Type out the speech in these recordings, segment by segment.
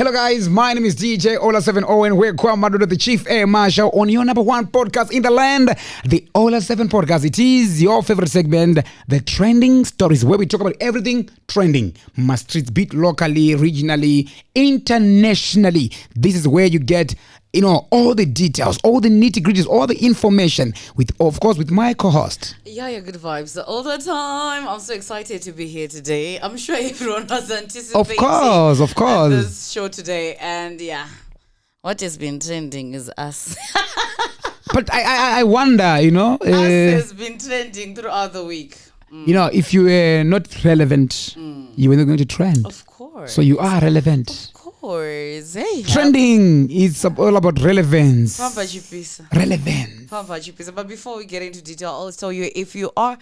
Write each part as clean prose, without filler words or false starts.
Hello guys, my name is DJ Ola70 and we're Kwamadodo, the Chief Air Marshal on your number one podcast in the land, the Ola7 podcast. It is your favorite segment, the trending stories, where we talk about everything trending. My streets beat locally, regionally, internationally. This is where you get all the details, all the nitty-gritties, all the information with, of course, with my co-host. Yahyagoodvibes all the time. I'm so excited to be here today. I'm sure everyone was anticipating Of course. This show today. And yeah, what has been trending is us. But I wonder, us has been trending throughout the week. If you were not relevant, you were not going to trend. Of course. So you are relevant. Of course. Hey, trending is all about relevance. Relevance. But before we get into detail, I'll tell you, if you are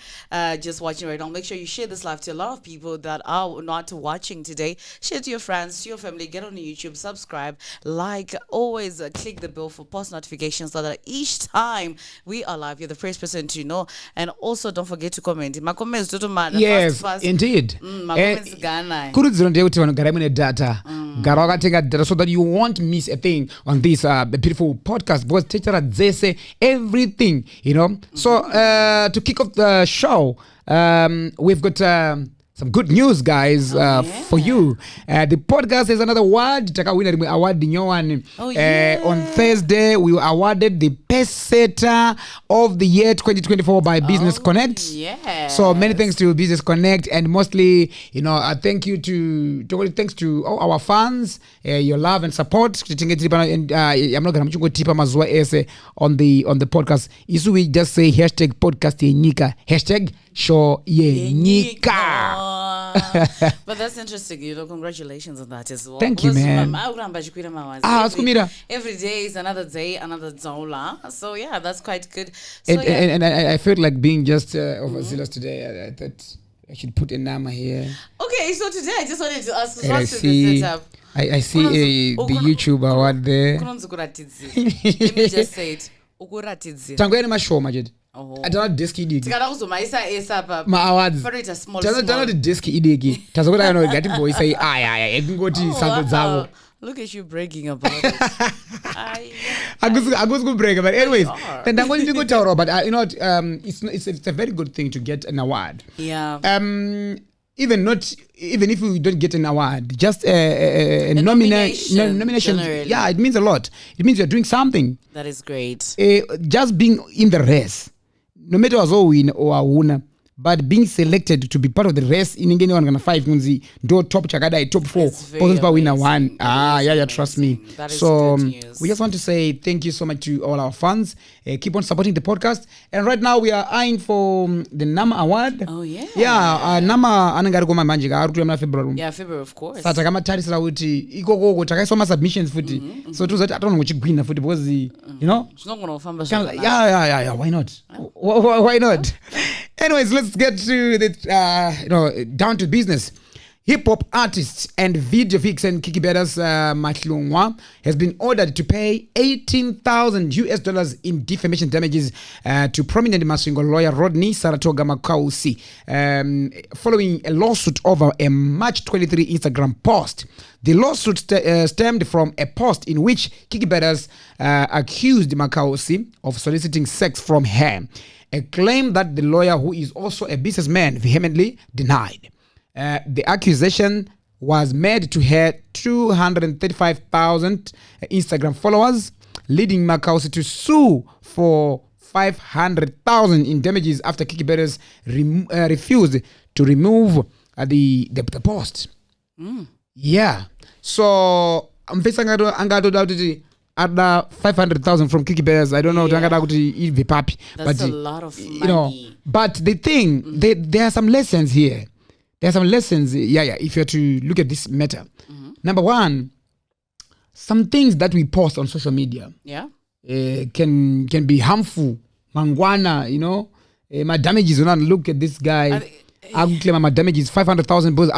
just watching right now, make sure you share this live to a lot of people that are not watching today. Share to your friends, to your family, get on YouTube, subscribe, like, always click the bell for post notifications so that each time we are live, you're the first person to know. And also don't forget to comment. My comments don't matter. Yes, indeed. My comments Ghana. Data so that you won't miss a thing on this beautiful podcast, because they say everything, So to kick off the show, we've got some good news, guys, for you. The podcast has another award. On Thursday, we were awarded the Best Setter of the Year 2024 by Business Connect. Yeah. So many thanks to Business Connect, and mostly, thanks to all our fans, your love and support. And I'm not going to tip on the podcast. We just say hashtag podcast yenyika, hashtag show yenyika. But that's interesting, congratulations on that as well. Thank you, man. Every day is another day, another zola. So yeah, that's quite good. So, and I felt like being just overzealous today. I thought I should put a nama here. Okay, so today I just wanted to ask, I see the YouTube award there. Let me just say it. Atana desk idiki. Tikada kuzomaisa esa ma awards. Farita small. Tana the desk idiki. Tazokuta ngati boy say ekungoti sando dzavo. Look at you bragging about it. I go brag about it. Anyways, then I'm going to go tell but it's a very good thing to get an award. Yeah. Even if we don't get an award, just a nomination. Yeah, it means a lot. It means you're doing something. That is great. Just being in the race, no matter who's win or a winner, but being selected to be part of the race in Ingeni 105 do top chakada top 4 possible winner 1. Trust me. That is so good news. We just want to say thank you so much to all our fans. Keep on supporting the podcast, and right now we are eyeing for the Nama Award. Oh yeah. Yeah, Nama anangari koma manje ka ari February. Yeah, February, of course. Sata kama tarisira kuti ikoko takaisoma submissions futi. So tuzati atona kuchigwina futi because yeah, why not? Why not? Anyways, let's get to the down to business. Hip-hop artist and video vixen Kiki Beda's Kalonga has been ordered to pay $18,000 in defamation damages to prominent Masingo lawyer Rodney Saratoga Makausi following a lawsuit over a March 23 Instagram post. The lawsuit stemmed from a post in which Kiki Beda's accused Makausi of soliciting sex from her, a claim that the lawyer, who is also a businessman, vehemently denied. The accusation was made to her 235,000 Instagram followers, leading Makausi to sue for 500,000 in damages after Kiki Beres refused to remove the post. Yeah. So I'm facing ada 500,000 from Kiki Bears. I don't know. Yeah. That's a lot of money. But the thing, there are some lessons here. There are some lessons, if you're to look at this matter. Number one, some things that we post on social media can be harmful. Mangwana, my damages, look at this guy. I claim my damages 500,000 because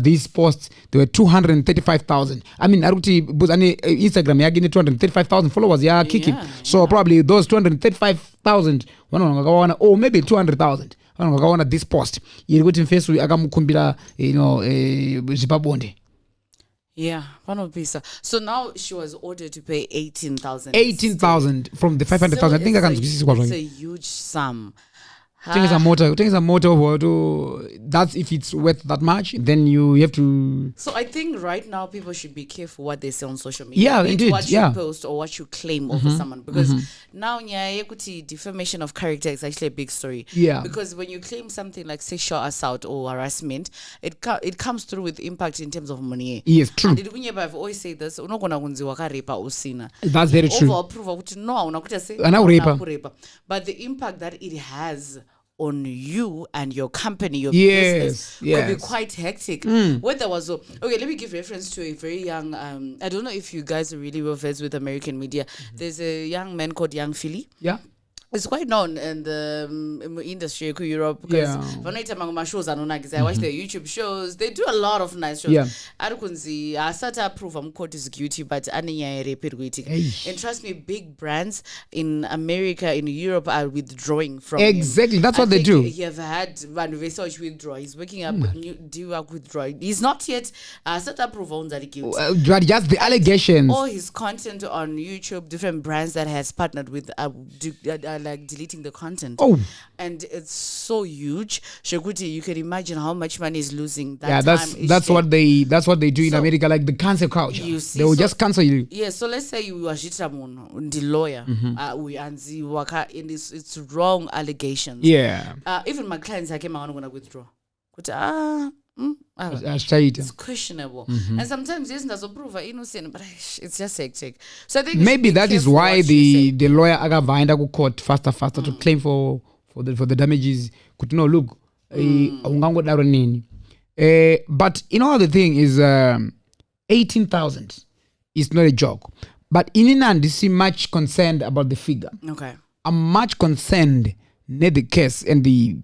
these posts, there were 235,000. I mean, Instagram, 235,000 followers, kicking. So probably those 235,000, or maybe 200,000. vanhu vakaona this post iri kuti mufesu akamukumbira zvepabonde. Yeah, panopisa. So now she was ordered to pay 18,000. 18,000 from the 500,000. I think akanzwisiswa it's a huge sum. Kutengesa motor over that's if it's worth that much, then you have to. So I think right now people should be careful what they say on social media. Yeah, indeed. What you post or what you claim over someone, because now defamation of character is actually a big story. Yeah. Because when you claim something like sexual assault or harassment, it comes through with impact in terms of money. Yes, true. And I've always said this. That's very true. But the impact that it has on you and your company, your business, could be quite hectic. When there was okay, let me give reference to a very young. I don't know if you guys are really well versed with American media. There's a young man called Young Philly. Yeah. It's quite known in the industry in Europe because when I shows I watch their YouTube shows. They do a lot of nice shows. Yeah. I start to prove I'm caught is guilty, but and trust me, big brands in America, in Europe are withdrawing from exactly. him. That's what they do. He have had one research withdraw. He's working up do work withdraw. He's not yet start to prove on that guilty. But just the allegations. All his content on YouTube, different brands that has partnered with like deleting the content. And it's so huge. Shekuti, you can imagine how much money is losing. That's what they do in America, like the cancel culture. You see, they will just cancel you. Yeah, so let's say you are the lawyer, it's wrong allegations. Yeah. Even my clients, I came out gonna withdraw. It's questionable. And sometimes yes, does prove innocent, but it's just hectic. So I think maybe that is why the lawyer agavainda ku court faster to claim for the damages. Could no look but the thing is 18,000 is not a joke. But in see much concerned about the figure. Okay. I'm much concerned with the case and the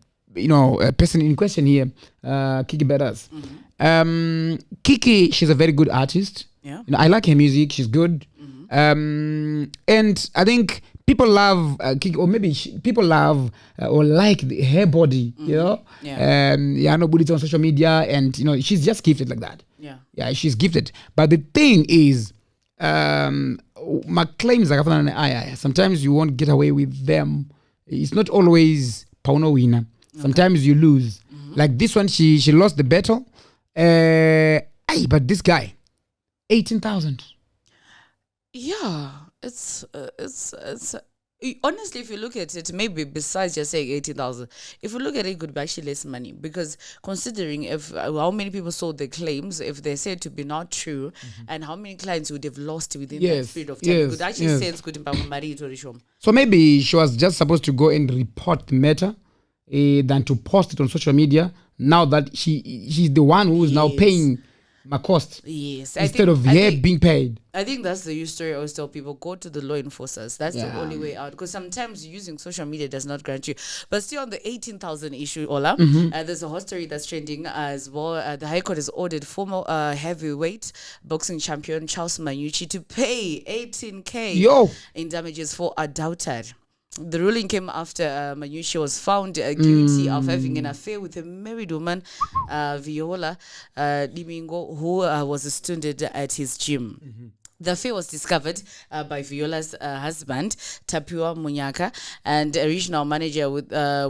person in question here, Kiki Beras. Kiki, she's a very good artist. Yeah. I like her music. She's good. And I think people love Kiki, or maybe people love or like her body. Yeah. Nobody's on social media, and she's just gifted like that. Yeah, she's gifted. But the thing is, my claims are sometimes you won't get away with them. It's not always pauno winner. Sometimes you lose. Like this one, she lost the battle. But this guy, 18,000. Yeah, it's honestly, if you look at it, maybe besides just saying 18,000, if you look at it, it could be actually less money, because considering if how many people sold the claims, if they said to be not true, and how many clients would have lost within that period of time, it could actually sense good impact. So maybe she was just supposed to go and report the matter than to post it on social media. Now that she's the one who is now paying my cost. Yes. Instead of her being paid. I think that's the use story I always tell people. Go to the law enforcers. That's the only way out. Because sometimes using social media does not grant you. But still on the 18,000 issue, Ola, there's a horror story that's trending as well. The High Court has ordered former heavyweight boxing champion Charles Manucci to pay 18K in damages for adultery. The ruling came after Manucci was found guilty of having an affair with a married woman, Viola Dimingo, who was a student at his gym. The affair was discovered by Viola's husband, Tapua Munyaka, and a regional manager with a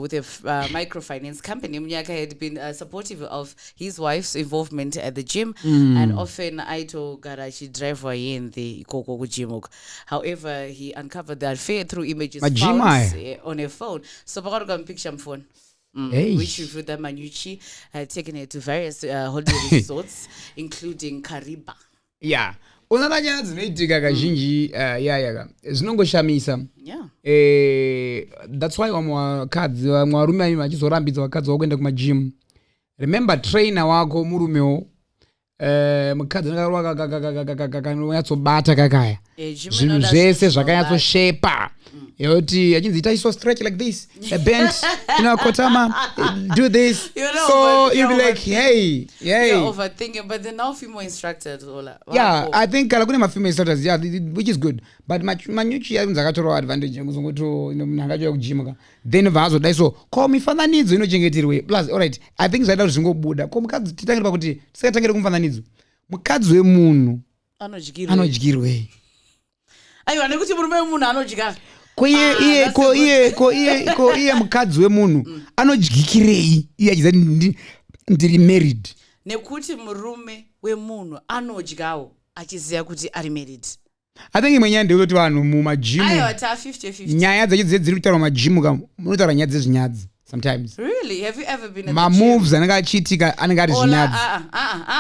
microfinance company. Munyaka had been supportive of his wife's involvement at the gym, and often Aito Garachi driver in the Koko gym. However, he uncovered the affair through images found on a phone. So, I picture phone. Which revealed that Manucci had taken her to various holiday resorts, including Kariba. Yeah. Unadanya zinaitika kazhinji zinongoshamisa. That's why wakadzi warume ayi vachizorambidza vakadzi vakuenda kumagym. Remember trainer wako murumeo mukadzi akanyatsobata kakaya zvinhu zvese zvakanyatsoshepha yoti achinzi ita so stretch like this a bend kotama do this so you'll be like hey you're overthinking, but then now female instructors yeah I think kune ma-female instructors yeah which is good but manyuchi yakunzi akatora advantage kuzongoto munhu angachoya kujima then vaazodai so ko mifananidzo inochengeterwe plus alright I think zvaida kuti zvingobuda ko mukadzi titangire pakuti tisikatangire kumufananidzo mukadzi wemunhu anodyirwei aiwa nekuti murume wemunhu anodya ko iye mukadzi wemunhu anodyikirei iye achiza ndiri married nekuti murume wemunhu anodyawo achiziva kuti ari married. I think imwe nyaya ndeyekuti vanhu mumajimu nyaya dzachidze dziri kutaura mumajimu munotaura nyaya dzezvinyadzi sometimes. Really? Have you ever been moves anenge achiitika anenge ari zvinyadzi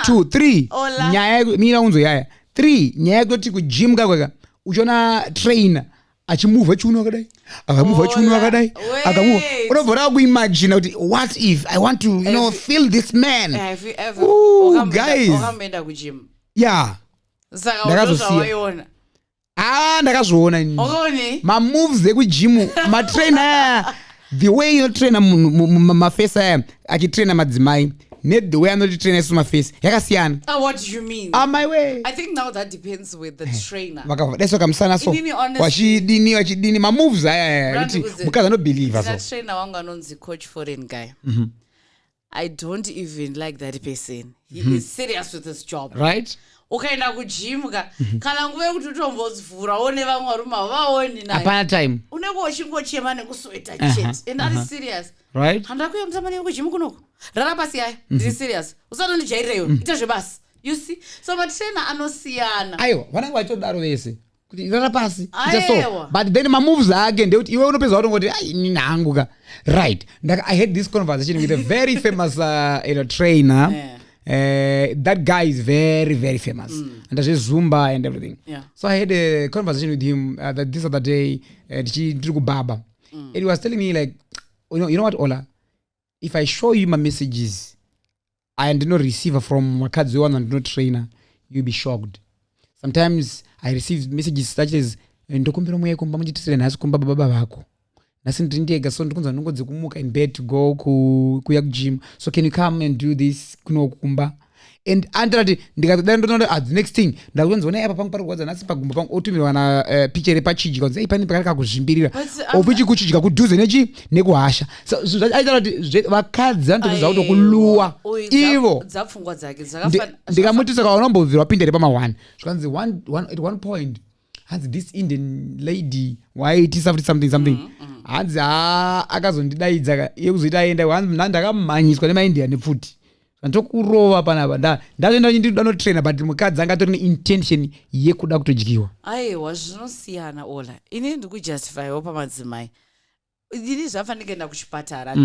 2 3 nyaya mira unzo yaya 3 nyaya yekutoti kujimu kakweka uchiona trainer achimuvha chiuno akadai akamuvha chiuno akadai akamuvha unobvora kuimagine kuti what if I want to feel this man. Have you ever guys ukamenda kujimu? Yeah, ndakazosiya ndakazviona mamoves ekujimu matrainer the way inotraina mafesi aya achitraina madzimai net the way anotitraina isu mafesi yakasiyana. What do you mean? My way I think now that depends with the trainer. Vakavadaiso kamusana so wachidini mamoves aya kuti mukadzi anobelieve so trainer wangu anonzi coach foreign guy. I don't even like that person. He is serious with his job. Right? Ukaenda kujimuka kana nguva yekuti utombozivhura one vamwe varume vaoni naye hapana time unenge uchingochema nekusweta shit and that is serious. Right? Handakuya mutamani kujimu kunoko rara pasi yaya ndiri serious usanondijairireyo ita zvebasi you see so matrainer anosiyana aiwa vanenge vachitodaro vese kuti rara pasi ita so but then mamoves ake ndekuti iwe unopedza kutongoti nini hangu ka right I had this conversation with a very famous trainer. That guy is very very famous and does Zumba and everything. So I had a conversation with him this other day baba and he was telling me like you know what Ola, if I show you my messages I did not receive from wakadzi one and no trainer you'll be shocked. Sometimes I receive messages such as ndokumbira mweya kumba muchitisire nhasi kumba baba vako nasi ndindega so ndikunza nongodze kumuka in bed to go kuya kugym so can you come and do this kuno kumba and andati ndikatoda ndonda the next thing ndakunzona apa pangu parikwadza nasi pagumba pangu otumirwa na picture pachidya konze ipani pakarika kuzvimbirira opichi kuchidya kudhuze nekuhasha so aitati vakadzi anotobvisa kuti kuluwa ivo dzapfungwa dzake dzakafana ndikamutisa kaunombobvirwa pindere pama 1 zvikanzi at one point hanzi this Indian lady waitisa futi something hanzi akazondidaidza yekuzoita aenda hanzi ndakamhanyiswa nemaindia nepfuti ndokurova panapa ndatoenda ndinoda notrainer but mukadzi angatori neintention yekuda kutodyiwa. Aiwa zvinosiyana Ola ini ndikujustifywo pamadzimai ini zvafanira kuenda kuchipatara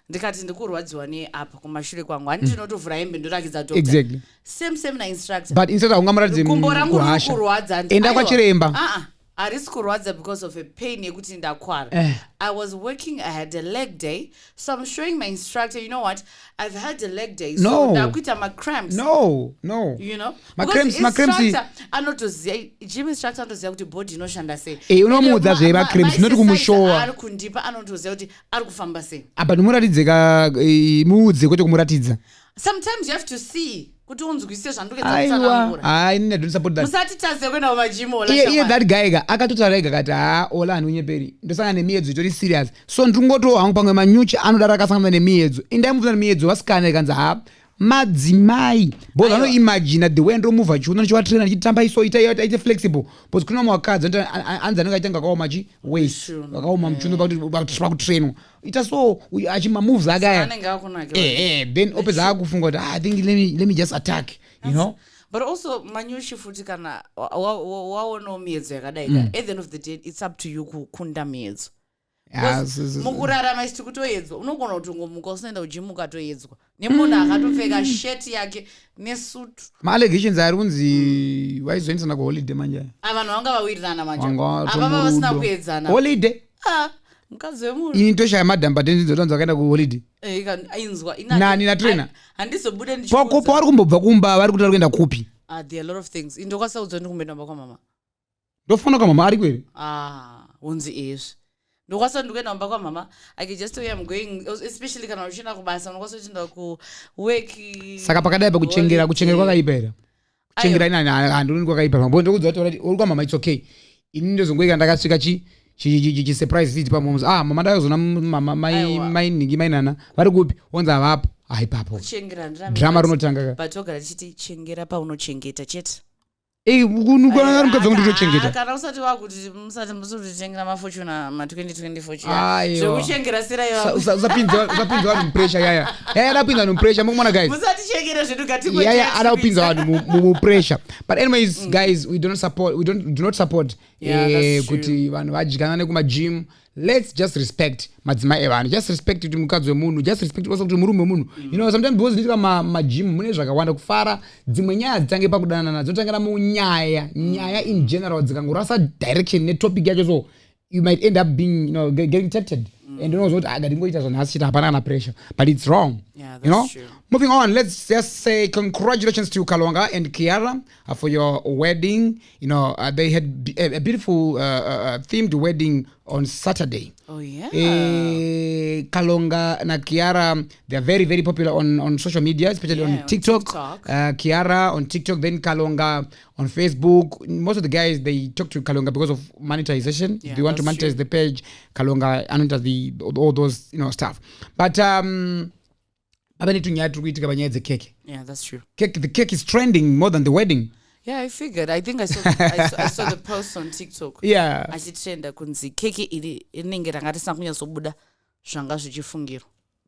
ndikati ndikurwadziwa neapa kumashure kwangu handiti ndinotovhura hembe ndorakidza doctor exactly same nainstructor but instead aungamuratidze kumbo rangu rikurwadza enda kwachiremba harisi kurwadza because of a pain yekuti ndakwara. I was working, I had a leg day, so I'm showing my instructor, you know what, I've had a leg day, so ndakuita macramps. No. You know? Macramps. Anotoziva, gym instructor anotoziva kuti body inoshanda sei. Unomuudza zve macramps, not kumushowa. Ari kundipa anotoziva kuti ari kufamba sei. But muratidze muudze kwete kumuratidza. Sometimes you have to see kuti unzwise zvandoketsa I don't support that. Musati taze kwenda kumajim Ola. Iye that guy akatotaura ega kati Ola handiunyeperi ndosangana nemiedzo itori serious so ndingoto hangu pamwe manyuchi anodaro akasangana nemiedzo indaimudzana nemiedzo vasikana ikanzi madzimai because anoimagina the way ndomuvha chiuno nichiwatraina nichitamba iso ite flexible because kuna mwakadzi anzi anenge aitanga akaoma waist akaoma muchiuno pakutrainwa ita so achimamoves akaya then opedza akufunga kuti I think let me just attack you know. But also manyushi futi kana waona miedzo yakadaika at the end of the day it's up to you kukunda miedzo. Mukurarama isi kutoedzwa unogona kutongomuka usaenda kujimuka toedzwa nemunhu akatopfeka sheti yake nesutu maallegations ari kunzi vaizoendesana kuholiday manje vanhu vanga vawirirana manje apa vasina kuedzana holiday mukadzi wemunhu ini ndoshaya madhamba tendizotanzi vakaenda kuholiday ainzwa nani natrainer handizobude ndichipo vari kumbobva kumba vari kuti vari kuenda kupi there are a lot of things indokwasaudzwa ndikumboenda kwamama ndofana kwamama ari kweri unzi izvi Ndokwasa ndikuenda kumba kwa mama. I can just tell you I'm going, especially kana uchina kubasa. Ndokwasa uchinda ku work. Saka pakadai pa kuchengera kwakaipera. Kuchengera ina handuni kwakaipera. Mbondo kudza kuti uri kwa mama it's okay. Ini ndozongoika ndakasvika chi surprise visit pamomuzi. Mama ndakazona mama mai ningi mai nana. Vari kupi? Onza vapo. Ipapo. Kuchengera drama runotanga. Patogara tichiti chengera paunochengeta chete. Unukwana mukadzi ndinochengeta. Kana usati wakuti musati musotengera mafortune ma 2024 zvekuchengera sira yawo. Usapinza vanhu pressure yaya. Adapinza vanhu pressure mumona guys. Musati chengera zvedu ngati kwa. Yaya adapinza vanhu mu pressure. But anyways guys, we do not support kuti vanhu vadyana nekuma gym. Let's just respect madzimai evanhu. Just respect kuti mukadzi wemunhu. Just respect also kuti murume wemunhu. You know, sometimes because nditika ma gym mune zvakawanda kufara. Dzimwe nyaya dzitange pakudana nadzo dzotangana munyaya in general dzikangorasa direction netopic yacho, so you might end up being, you know, getting tempted. And you know what akadingoita zvona asi hapana na pressure, but it's wrong. Yeah, that's you know? True. Moving on, let's just say congratulations to Kalonga and Kiara for your wedding. You know, they had a beautiful themed wedding on Saturday. Oh yeah. Kalonga and Kiara, they are very, very popular on social media, especially on TikTok. Kiara on TikTok, then Kalonga on Facebook. Most of the guys, they talk to Kalonga because of monetization. Yeah, they want to monetize the page. Kalonga monetize all those, you know, stuff. But yeah, that's true. The cake is trending more than the wedding. Yeah, I figured. I think I saw the post on TikTok. Yeah. Achitrenda kunzi keke iri inenge rangatisina kunyasobuda zvanga zvichifungiro.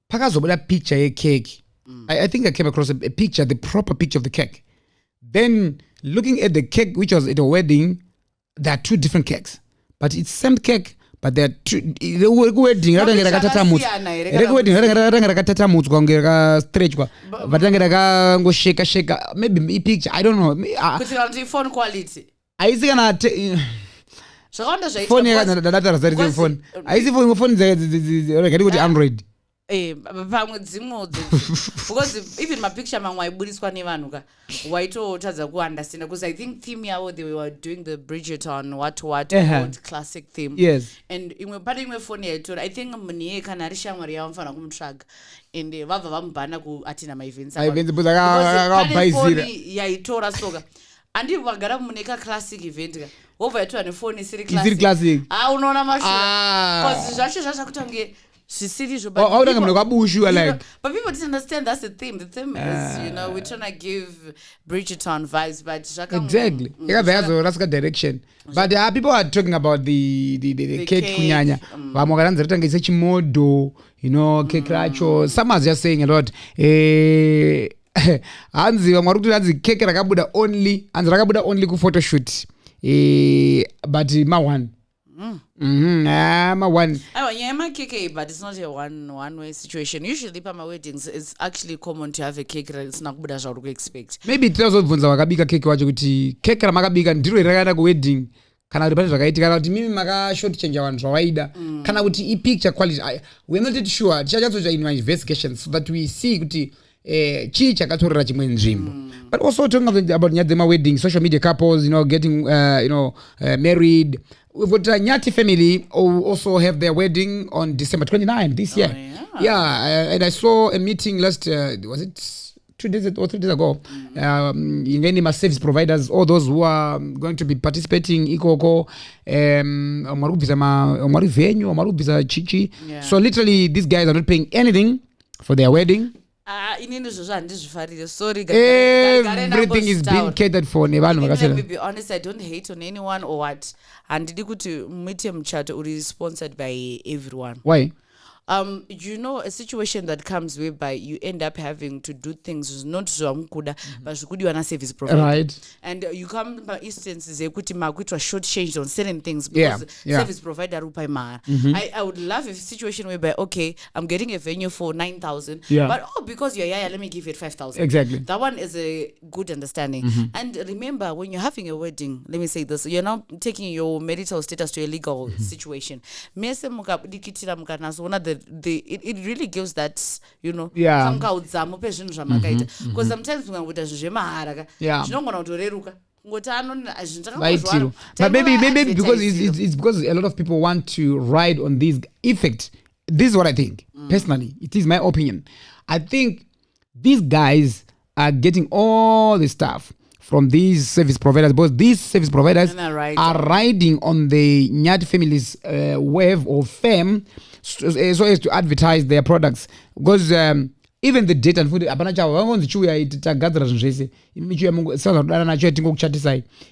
Pakazobuda picture ye cake. I think I came across a picture, the proper picture of the cake. Then looking at the cake which was at a wedding, there are two different cakes. But it's same cake, but there are two. The wedding ratanga rakatatamutswa kunge rakastretchwa. Vatanga rakangosheka. Maybe a picture, I don't know. Kuti vantu phone quality. Aisi kana zvakawanda zvaita phone yakadata razari phone. Aisi phone dzakati kuti Android. Pamwe dzimwe because even mapicture mamwe aiburiswa nevanhu ka waitotadza kuunderstand, because I think theme yavo they were doing the Bridgerton what old classic theme. Yes. And pane imwe phone yaitora, I think munhu iye kana ari shamwari yavo mufanira kumutsvaga and vabva vamubhana kuatina maevents akabhaizira yaitora soka andi vagara mune ka classic event ka wobva yaitora nefone isiri classic. unoona mashura because zvacho zvazvakutange zvisiri but people didn't understand that's the theme. The theme is, you know, we're trying to give Bridgerton vibes, but exactly. That's direction. But people are talking about the cake kunyanya. You know, cake racho. Some are just saying a lot. Anzi wamarukuti cake rakabuda only ku photo shoot. But ma one. One. But it's not a one-way situation. Usually, for my weddings, it's actually common to have a cake that it's not good as I would expect. Maybe tinozobvunza vakabika cake wacho kuti cake ramakabika ndiro rakaenda kuwedding kana kuti pane zvakaitika kana kuti mimi maka short change vanhu zvawaida kana kuti picture quality. We're not yet sure. Tichatsvaga in my investigations so that we see kuti chii chakatorera chimwe nzvimbo. But also talking about Nyadzema wedding, social media couples, you know, getting married. We've got a Nyati family who also have their wedding on December 29 this year. And I saw a meeting last, was it 2 days or 3 days ago? In any service providers, all those who are going to be participating, Ikoko, Omaru Chichi. So literally, these guys are not paying anything for their wedding. Everything is being catered for. Let me be honest, I don't hate on anyone or what. And Medium Chat is sponsored by everyone. Why? You know, a situation that comes whereby you end up having to do things not so but you are a service provider. Right. And you come by instances were short changed on certain things because service provider I would love a situation whereby I'm getting a venue for 9,000, but because you're let me give it 5,000. Exactly. That one is a good understanding. And remember, when you're having a wedding, let me say this, you're not taking your marital status to a legal situation. It really gives that, you know, because sometimes But maybe because it's because a lot of people want to ride on this effect. This is what I think. Personally, it is my opinion. I think these guys are getting all the stuff from these service providers, because these service providers are riding on the Nyati family's wave or fame so as to advertise their products. Because even the data and food,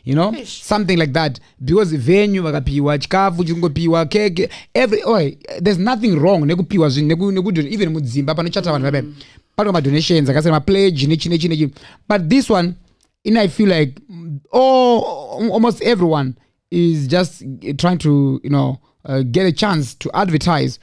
you know, something like that. Because venue vakapiwa chikafu chingopiwa cake there's nothing wrong nekupiwa even mudzimba panochata vanhu vabe part of my donations akasema pledge nechi. But this one, I feel like almost everyone is just trying to get a chance to advertise.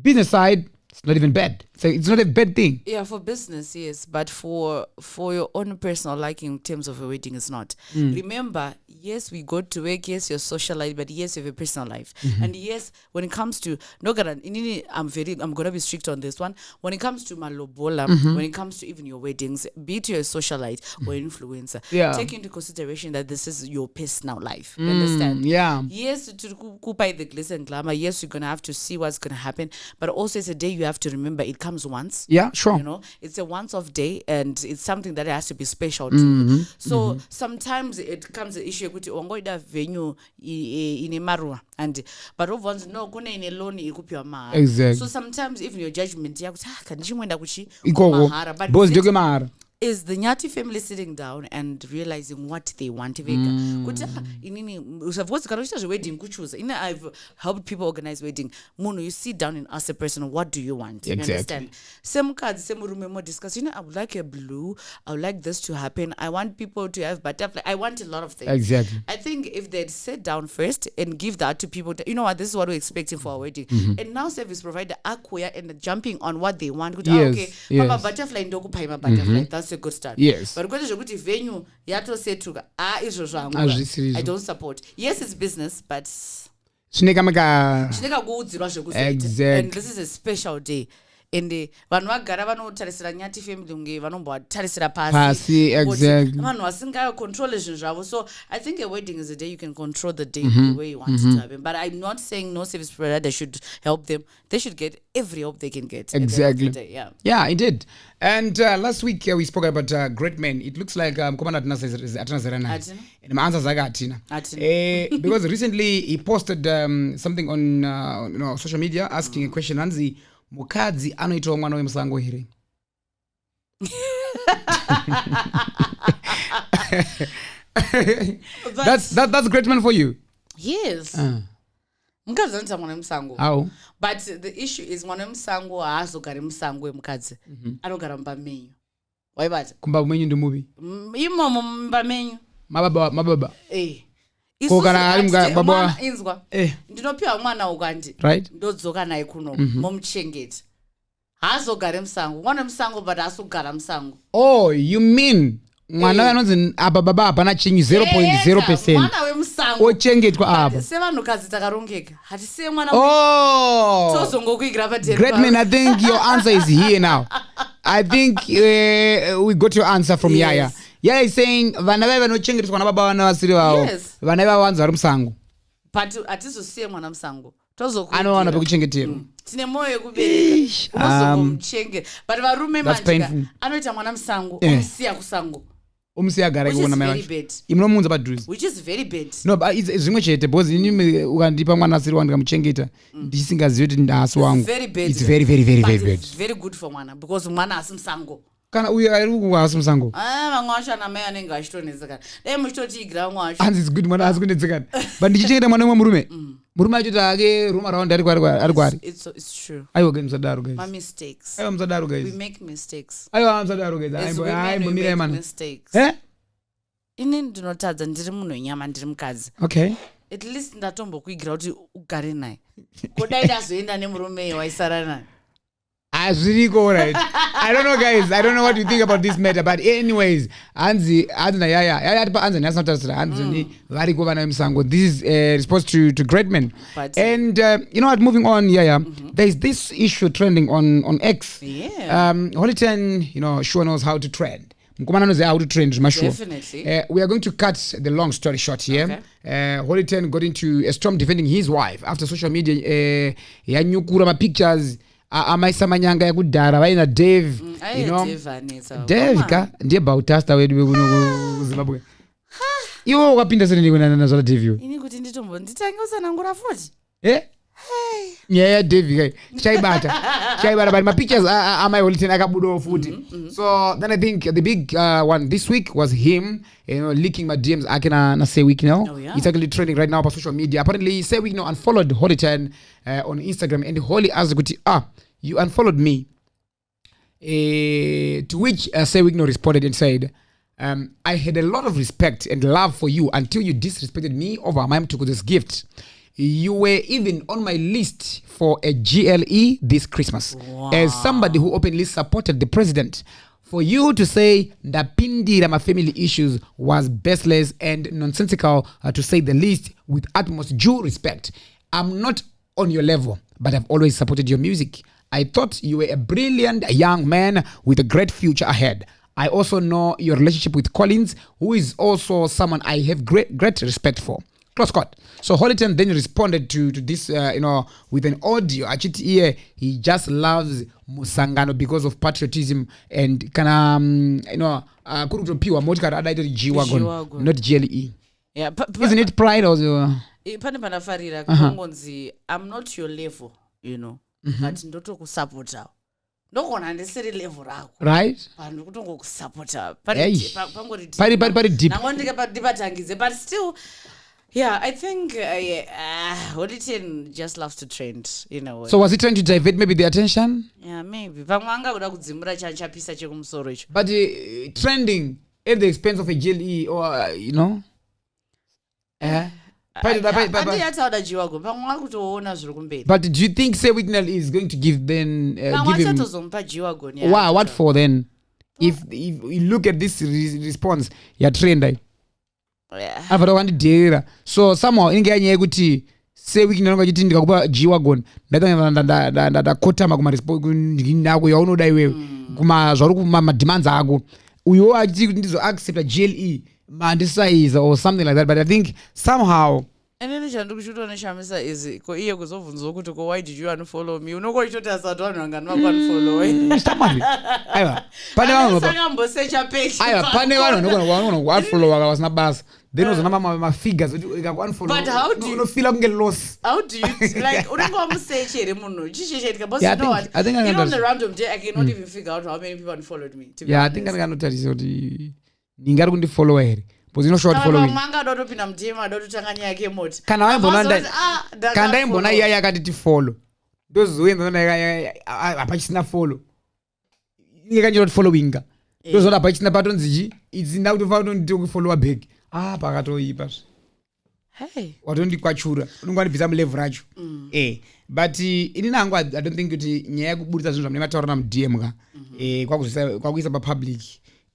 Business side, it's not even bad. So it's not a bad thing. Yeah, for business, yes, but for your own personal liking in terms of a wedding, it's not. Remember, yes, we go to work. Yes, you're social life, but yes, you have a personal life. And yes, when it comes to I'm gonna be strict on this one. When it comes to malobola, when it comes to even your weddings, be it your socialite or influencer, take into consideration that this is your personal life. You understand? Yeah. Yes, to kupai the glitz and glamour. Yes, you're gonna have to see what's gonna happen, but also it's a day you have to remember. It comes once. Yeah, sure. You know, it's a once-off day, and it's something that has to be special to you. So sometimes it comes the issue kuti wangoida venue in marua but overs no kuna in alone ikupiwa mahara. Exactly. So sometimes even your judgment yakuti kandichimwenda kuchi mahara, but is the Nyati family sitting down and realizing what they want? I've helped people organize wedding. Mono, you sit down and ask a person, what do you want? You understand? Same cards, same room, discuss. I would like a blue. I would like this to happen. I want people to have butterfly. I want a lot of things. Exactly. I think if they'd sit down first and give that to people, you know what, this is what we're expecting for our wedding. And now service provider acquire and jumping on what they want. Okay, Papa butterfly, ndoku paima butterfly. That's a good start. Yes. But because venue, yato setuga, I don't support. Yes, it's business, but exactly. And this is a special day. And vanhu vagara vanotarisira Nyati family unge vanombotarisira pasi exactly vanhu vasingacontrol zvinhu zvavo. So I think a wedding is a day you can control the day the way you want it to happen. But I'm not saying no service provider should help them. They should get every help they can get. Exactly. Yeah, it did. And last week we spoke about Greatman. It looks like Komanda because recently he posted something on social media asking a question. Anzi mukadzi anoitawo mwana wemusango here. That's Greatman for you. Yes. Mukadzi anoita mwana wemusango. How? But the issue is mwana wemusango haazogari musango wemukadzi. Anogara mumba menyu. Waibata? Kumba menyu ndi mubi. Imomo mumba menyu. Mababa. Mwana inzwa ndinopiwa mwana ukandi ndodzoka naye kuno momuchengeta haazogare musango mwana wemusango but haasogara musango. Oh, you mean mwana anonzi apa baba hapana chinyu 0.0% mwana wemusango ochengetwa apa sevanhukadzi takarongeka hatisiye mwana tozongokuigira paderi. Greatman, I think your answer is here now. I think we got your answer from Yaya. Yaya is saying vana vai vanochengetwa na baba vana vasiri vavo vana vai vanzi vari musango but hatizosiye mwana musango anowana pekuchengeterwa tine mwoyo yekubereka unozomuchengeta but varume manje anoita mwana musango omusiya kusango umusiya agara kuona mai vacho imunomunza padhuze, which is very bad. No, but zvimwe chete because inimi ukandipa mwana asiri wangu ndikamuchengeta ndisingazivi kuti ndasi wangu. It's very bad. Very good for mwana because mwana asi musango kana uyo ari kuwasa musango vamwe vacho ana mai anenge achitonetseka dai muchitoti igira vamwe vacho hanzi good mwana asi kunetseka but ndichichengeta mwana umwe murume achiti ake ruma round ari kwari. It's true. Aiwa guys, musadaro guys. My mistakes. Aiwa musadaro guys. We make mistakes. Aiwa musadaro guys. Aiwa make mistakes. Ini ndinotadza ndiri munhu wenyama ndiri mukadzi. Okay. At least ndatombokuigira kuti ugare naye. Kodai ndazoenda nemurume waisara naye. Azviriko, right? I don't know guys. I don't know what you think about this matter, but anyways, Anzi na Yaya atipa Anzi nasinotarisira Anzi ni variko vana vemusango. This is response to Greatman. And you know what, moving on, Yaya, there's this issue trending on X. Yeah. Holitan, sure knows how to trend. Mkumana knows how to trend, sure. Definitely. We are going to cut the long story short here. Holan got into a storm defending his wife after social media yanyukura ma pictures amaisa manyanga yakudhara vaina Dave, you know. Dave ka ndiye bautasta wedu kuno Zimbabwe. Iwo wakapinda sene kuna zvala Dave yo. Ini kuti nditombo nditange usanangura futhi. Yeah, Dave chaibata but my pictures my Holan akabudo futhi. So then I think the big one this week was him, you know, leaking my DMs akina say Wicknell. It's actually trending right now on social media. Apparently say Wicknell unfollowed Holan on Instagram, and Holly asked kuti, you unfollowed me. To which say Wicknell responded and said, I had a lot of respect and love for you until you disrespected me over my Mtuku's gift. You were even on my list for a GLE this Christmas. As somebody who openly supported the president. For you to say Ndapindira my family issues was baseless and nonsensical, to say the least, with utmost due respect. I'm not on your level, but I've always supported your music. I thought you were a brilliant young man with a great future ahead. I also know your relationship with Collins, who is also someone I have great respect for. Close quote. So Holan then responded to this, you know, with an audio. Actually, he just loves Musangano because of patriotism and kana, you know, kurutopiwa motikara adaitwa G-Wagon, not GLE. Yeah, isn't it pride also? Pane panafarira kungonzi I'm not your level, you know, but ndotokusupporta. Ndokona ndisiri level rako. Right? Vanhu kutongokusupporta. Pari deep. Nangondike ndipatangize, but still. Yeah, I think Holan just loves to trend, you know. So was he trying to divert maybe the attention? Yeah, maybe. But trending at the expense of a GLE or, you know? But do you think say Wicknell is going to give then give him what for then? If you look at this response, you're trending. So somehow inganye kuti say Wicknell ngachiti ndikakupa G-Wagon ndakotama kuma ndinako yaunodai wewe kuma zvari kuma demands ako uyo achiti kuti ndizo accept GLE mandisaiza or something like that, but I think somehow and chandikushutwa neshamisa izi ko iye kuzobvunzwa kuti ko why did you unfollow me unokoitoti asati vanhu vangani vakuunfollow aiwa pane vanhu sakambosecha page aiwa pane vanhu vanogona kuunfollow vakavasina basa then uzona mafigures kuti ikakuunfollow but how do you unofila kunge loss how do you like unenge wamusearch here munhu chichechaitika because you know what even on the random day I cannot even figure out how many people unfollowed me to be I think andikanotarisa kuti ndingari kundifollow here. Because you know short following. Kana waimbona iya yakati follow. Those who apachisina follow. Ikanjira following. Those who apachisina pattern ziji it's now to follow follow back. Pakatoipa. Hey. Watondi kwachura. Unongwani visa level racho. But ininangu I don't think kuti nyaya yekubudisa zvinhu zvamunenge na DM ka. Kwakuisa pa public.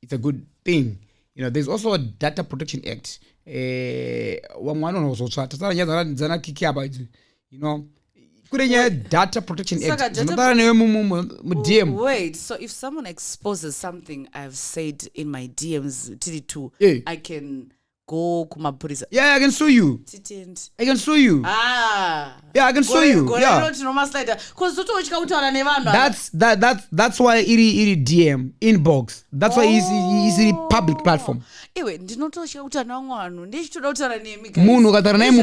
It's a good thing. You know, there's also a Data Protection Act. One also you know, Data Protection Act. Wait, so if someone exposes something I've said in my DMs, TD2, I can go kuma police. Yeah, I can sue you. I can sue you. Yeah, I can sue you. Yeah. That's why it DM inbox. That's why it's a public platform. Munu katara name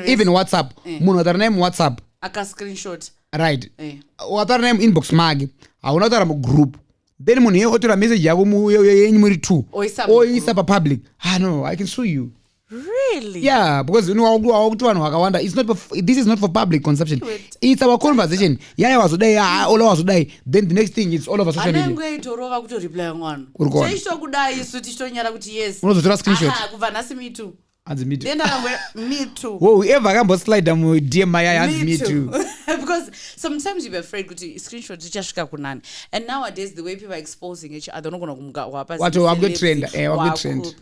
even WhatsApp. Munu katara name WhatsApp. Aka screenshot. Right. Katara name inbox mag. Aunatara mu group. Then munu yotora message yako muri two. Oisa pa public. No, I can sue you. Really? Yeah, because you know it's not this is not for public consumption. It's our conversation. Yeah, was today, all of us today. Then the next thing is all over social media. I'm going to reply one. Me too. Me too. Whoa, ever can slide them with DM my me too. Because sometimes you're afraid to screenshot just kunani. And nowadays the way people are exposing each other, what I'm good trend.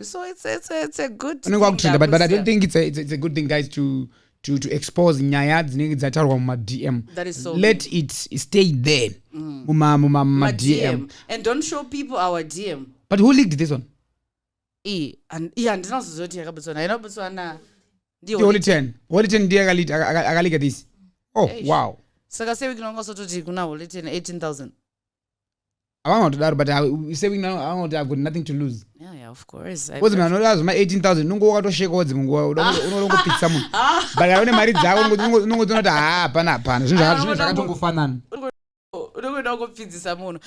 So it's a good thing. But I don't think it's a good thing, guys, to expose nyayads that are on my DM. That is so let it stay there. DM. And don't show people our DM. But who leaked this one? Andinazozoti yakabutswana inobutswana Holy 10 ndiye akalika this. Oh, wow. Saka saving nongosototi kuna Holy 10 18,000. I want to that, but saving now I want to have got nothing to lose. Yeah, of course. What's my no my 18,000 nungo wakatosheka wadzi mungu unongopitsa munhu. But I one mari dzako nungo tonota pana zvinhu zvakatongofanana.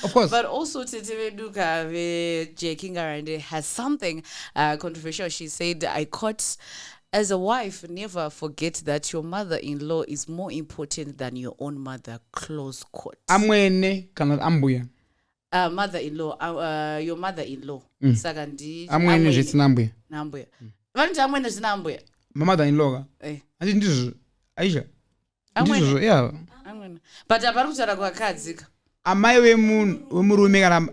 Of course. But also Teteveduka Jaking around has something controversial. She said, I caught as a wife, never forget that your mother-in-law is more important than your own mother. Close quote. Amwene kana ambuya. Mother-in-law, your mother-in-law. Sagandi. Amwene zvitsina ambuya. Nambuya. Vanti amwene zvina ambuya. My mother-in-law. Andi ndizvo. Aisha. Ndizvo, yeah. Amwene. But apari kutaura kwakadzika. Amai wemurume kana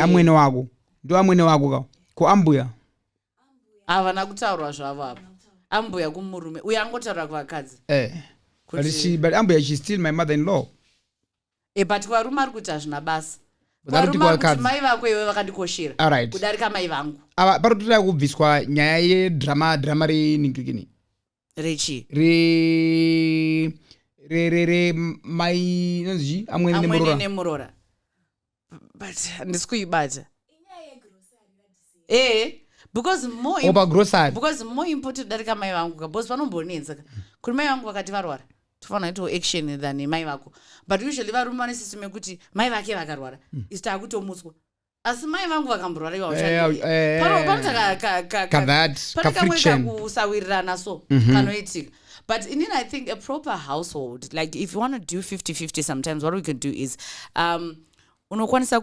amwene wako. Ndo amwene wako ka. Ko ambuya. Havana kutaurwa zvavo apa. Ambuya kumurume. Uyo angotaura kwakadzi. But ambuya she's still my mother-in-law. But kwarume ari kuti hazvina basa. Kwarume ari kuti mai vako iwe vakandikoshera. Alright. Kudarika mai vangu. Parikutoda kubviswa nyaya yedrama renikini. Rechi. Mai nonzi amwene nemurora. But ndisi kuibata. Because more important darika mai vangu because vanombonetsa. Kuri mai vangu vakati varwara. Tofana ito action than mai vako. But usually varume vane system yekuti mai vake vakarwara. Isita kutomutswa. Asi mai vangu vakamborwara iwa uchadi. Pana kamwe kakusawirirana so kanoitika. But in it, I think a proper household, like if you want to do 50-50 sometimes, what we can do is unokwanisa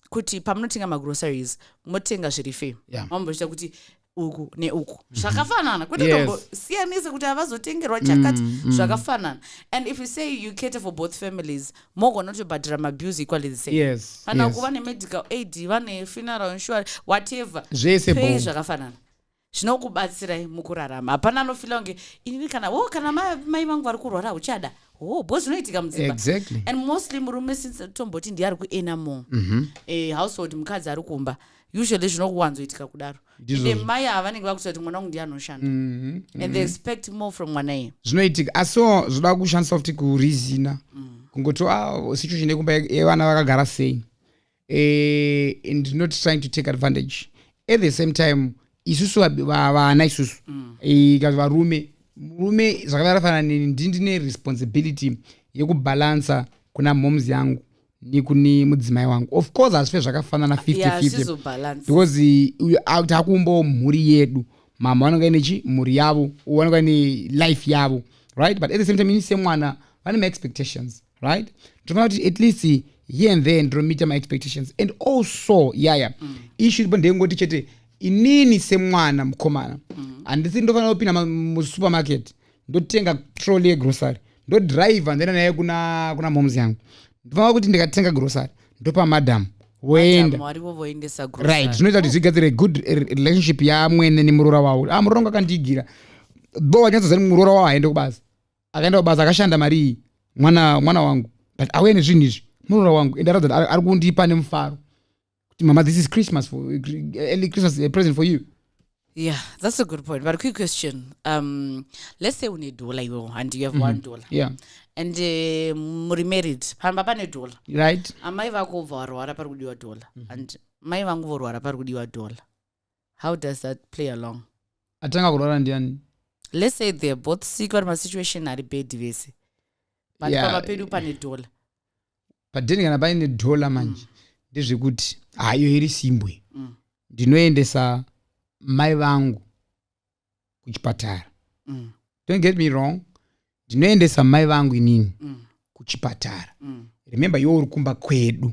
kuti pamunotenga magroceries motenga zvirife. Mamboita kuti uku neuku zvakafanana kwete tombo siyanise kuti avazotengerwa chakati zvakafanana. And if you say you cater for both families, mogona kutobhadhira mabuse equally the same. Kana kuva medical aid, vane funeral insurance, whatever. Pay zvakafanana. Zvinokubatsirai mukurarama. Hapana anofila kunge inini kana mai vangu vari kurwara uchada. Boss zvinoitika mudzimba. Exactly. And mostly murume since tomboti ndiye ari kuena more. Household mukadzi ari kumba. Usually zvinokuwanzoitika kudaro. Inde mai havanenge vakuti kuti mwana wangu ndiye anoshanda. And they expect more from mwanaye. Zvinoitika. Aso zvoda kushandisa futi kurizina. Kungoti situation yekumba yevana vakagara sei. And not trying to take advantage. At the same time isusu vana isusu kazi varume zvakafanana ndine responsibility yekubalansa kuna moms yangu nikuni mudzimai wangu. Of course hazvife zvakafanana 50-50 because takumbo mhuri yedu mama vanonga ine mhuri yavo vanonga ine life yavo, right? But at the same time inise mwana vane my expectations, right? Tofana kuti at least here and there ndomita my expectations. And also issue ndengoti chete inini semwana mukomana handisi ndofana kupinda musupermarket ndotenga trolley yegrocery ndodrive ndena naye kuna moms yangu ndofana kuti ndikatenga grocery ndopa madam woenda right. Zvinoita kuti zvigadzire good relationship yamwene nemurora wavo. Murora wangu akandigira bo wanyatsozari murora wavo haende kubasa akaenda kubasa akashanda mari iyi mwana wangu but awene zvinhu izvi murora wangu ende aradza ari kundipa nemufaro. Mama, this is Christmas for early Christmas present for you. Yeah, that's a good point. But a quick question. Let's say you need $1 and you have $1. Yeah. And muri married. Pamba ne $1. Right. Amai vako varwara pari kudiwa $1. And mai vangu varwara pari kudiwa $1. How does that play along? Atanga kurwara ndiani? Let's say they're both sick or my situation are bad vese. But pamba pedu pane $1. But then kana paine $1 manje. Ndezvekuti hayo iri simbwe. Ndinoendesa mai vangu kuchipatara. Don't get me wrong. Ndinoendesa mai vangu inini kuchipatara. Remember iwe uri kumba kwedu.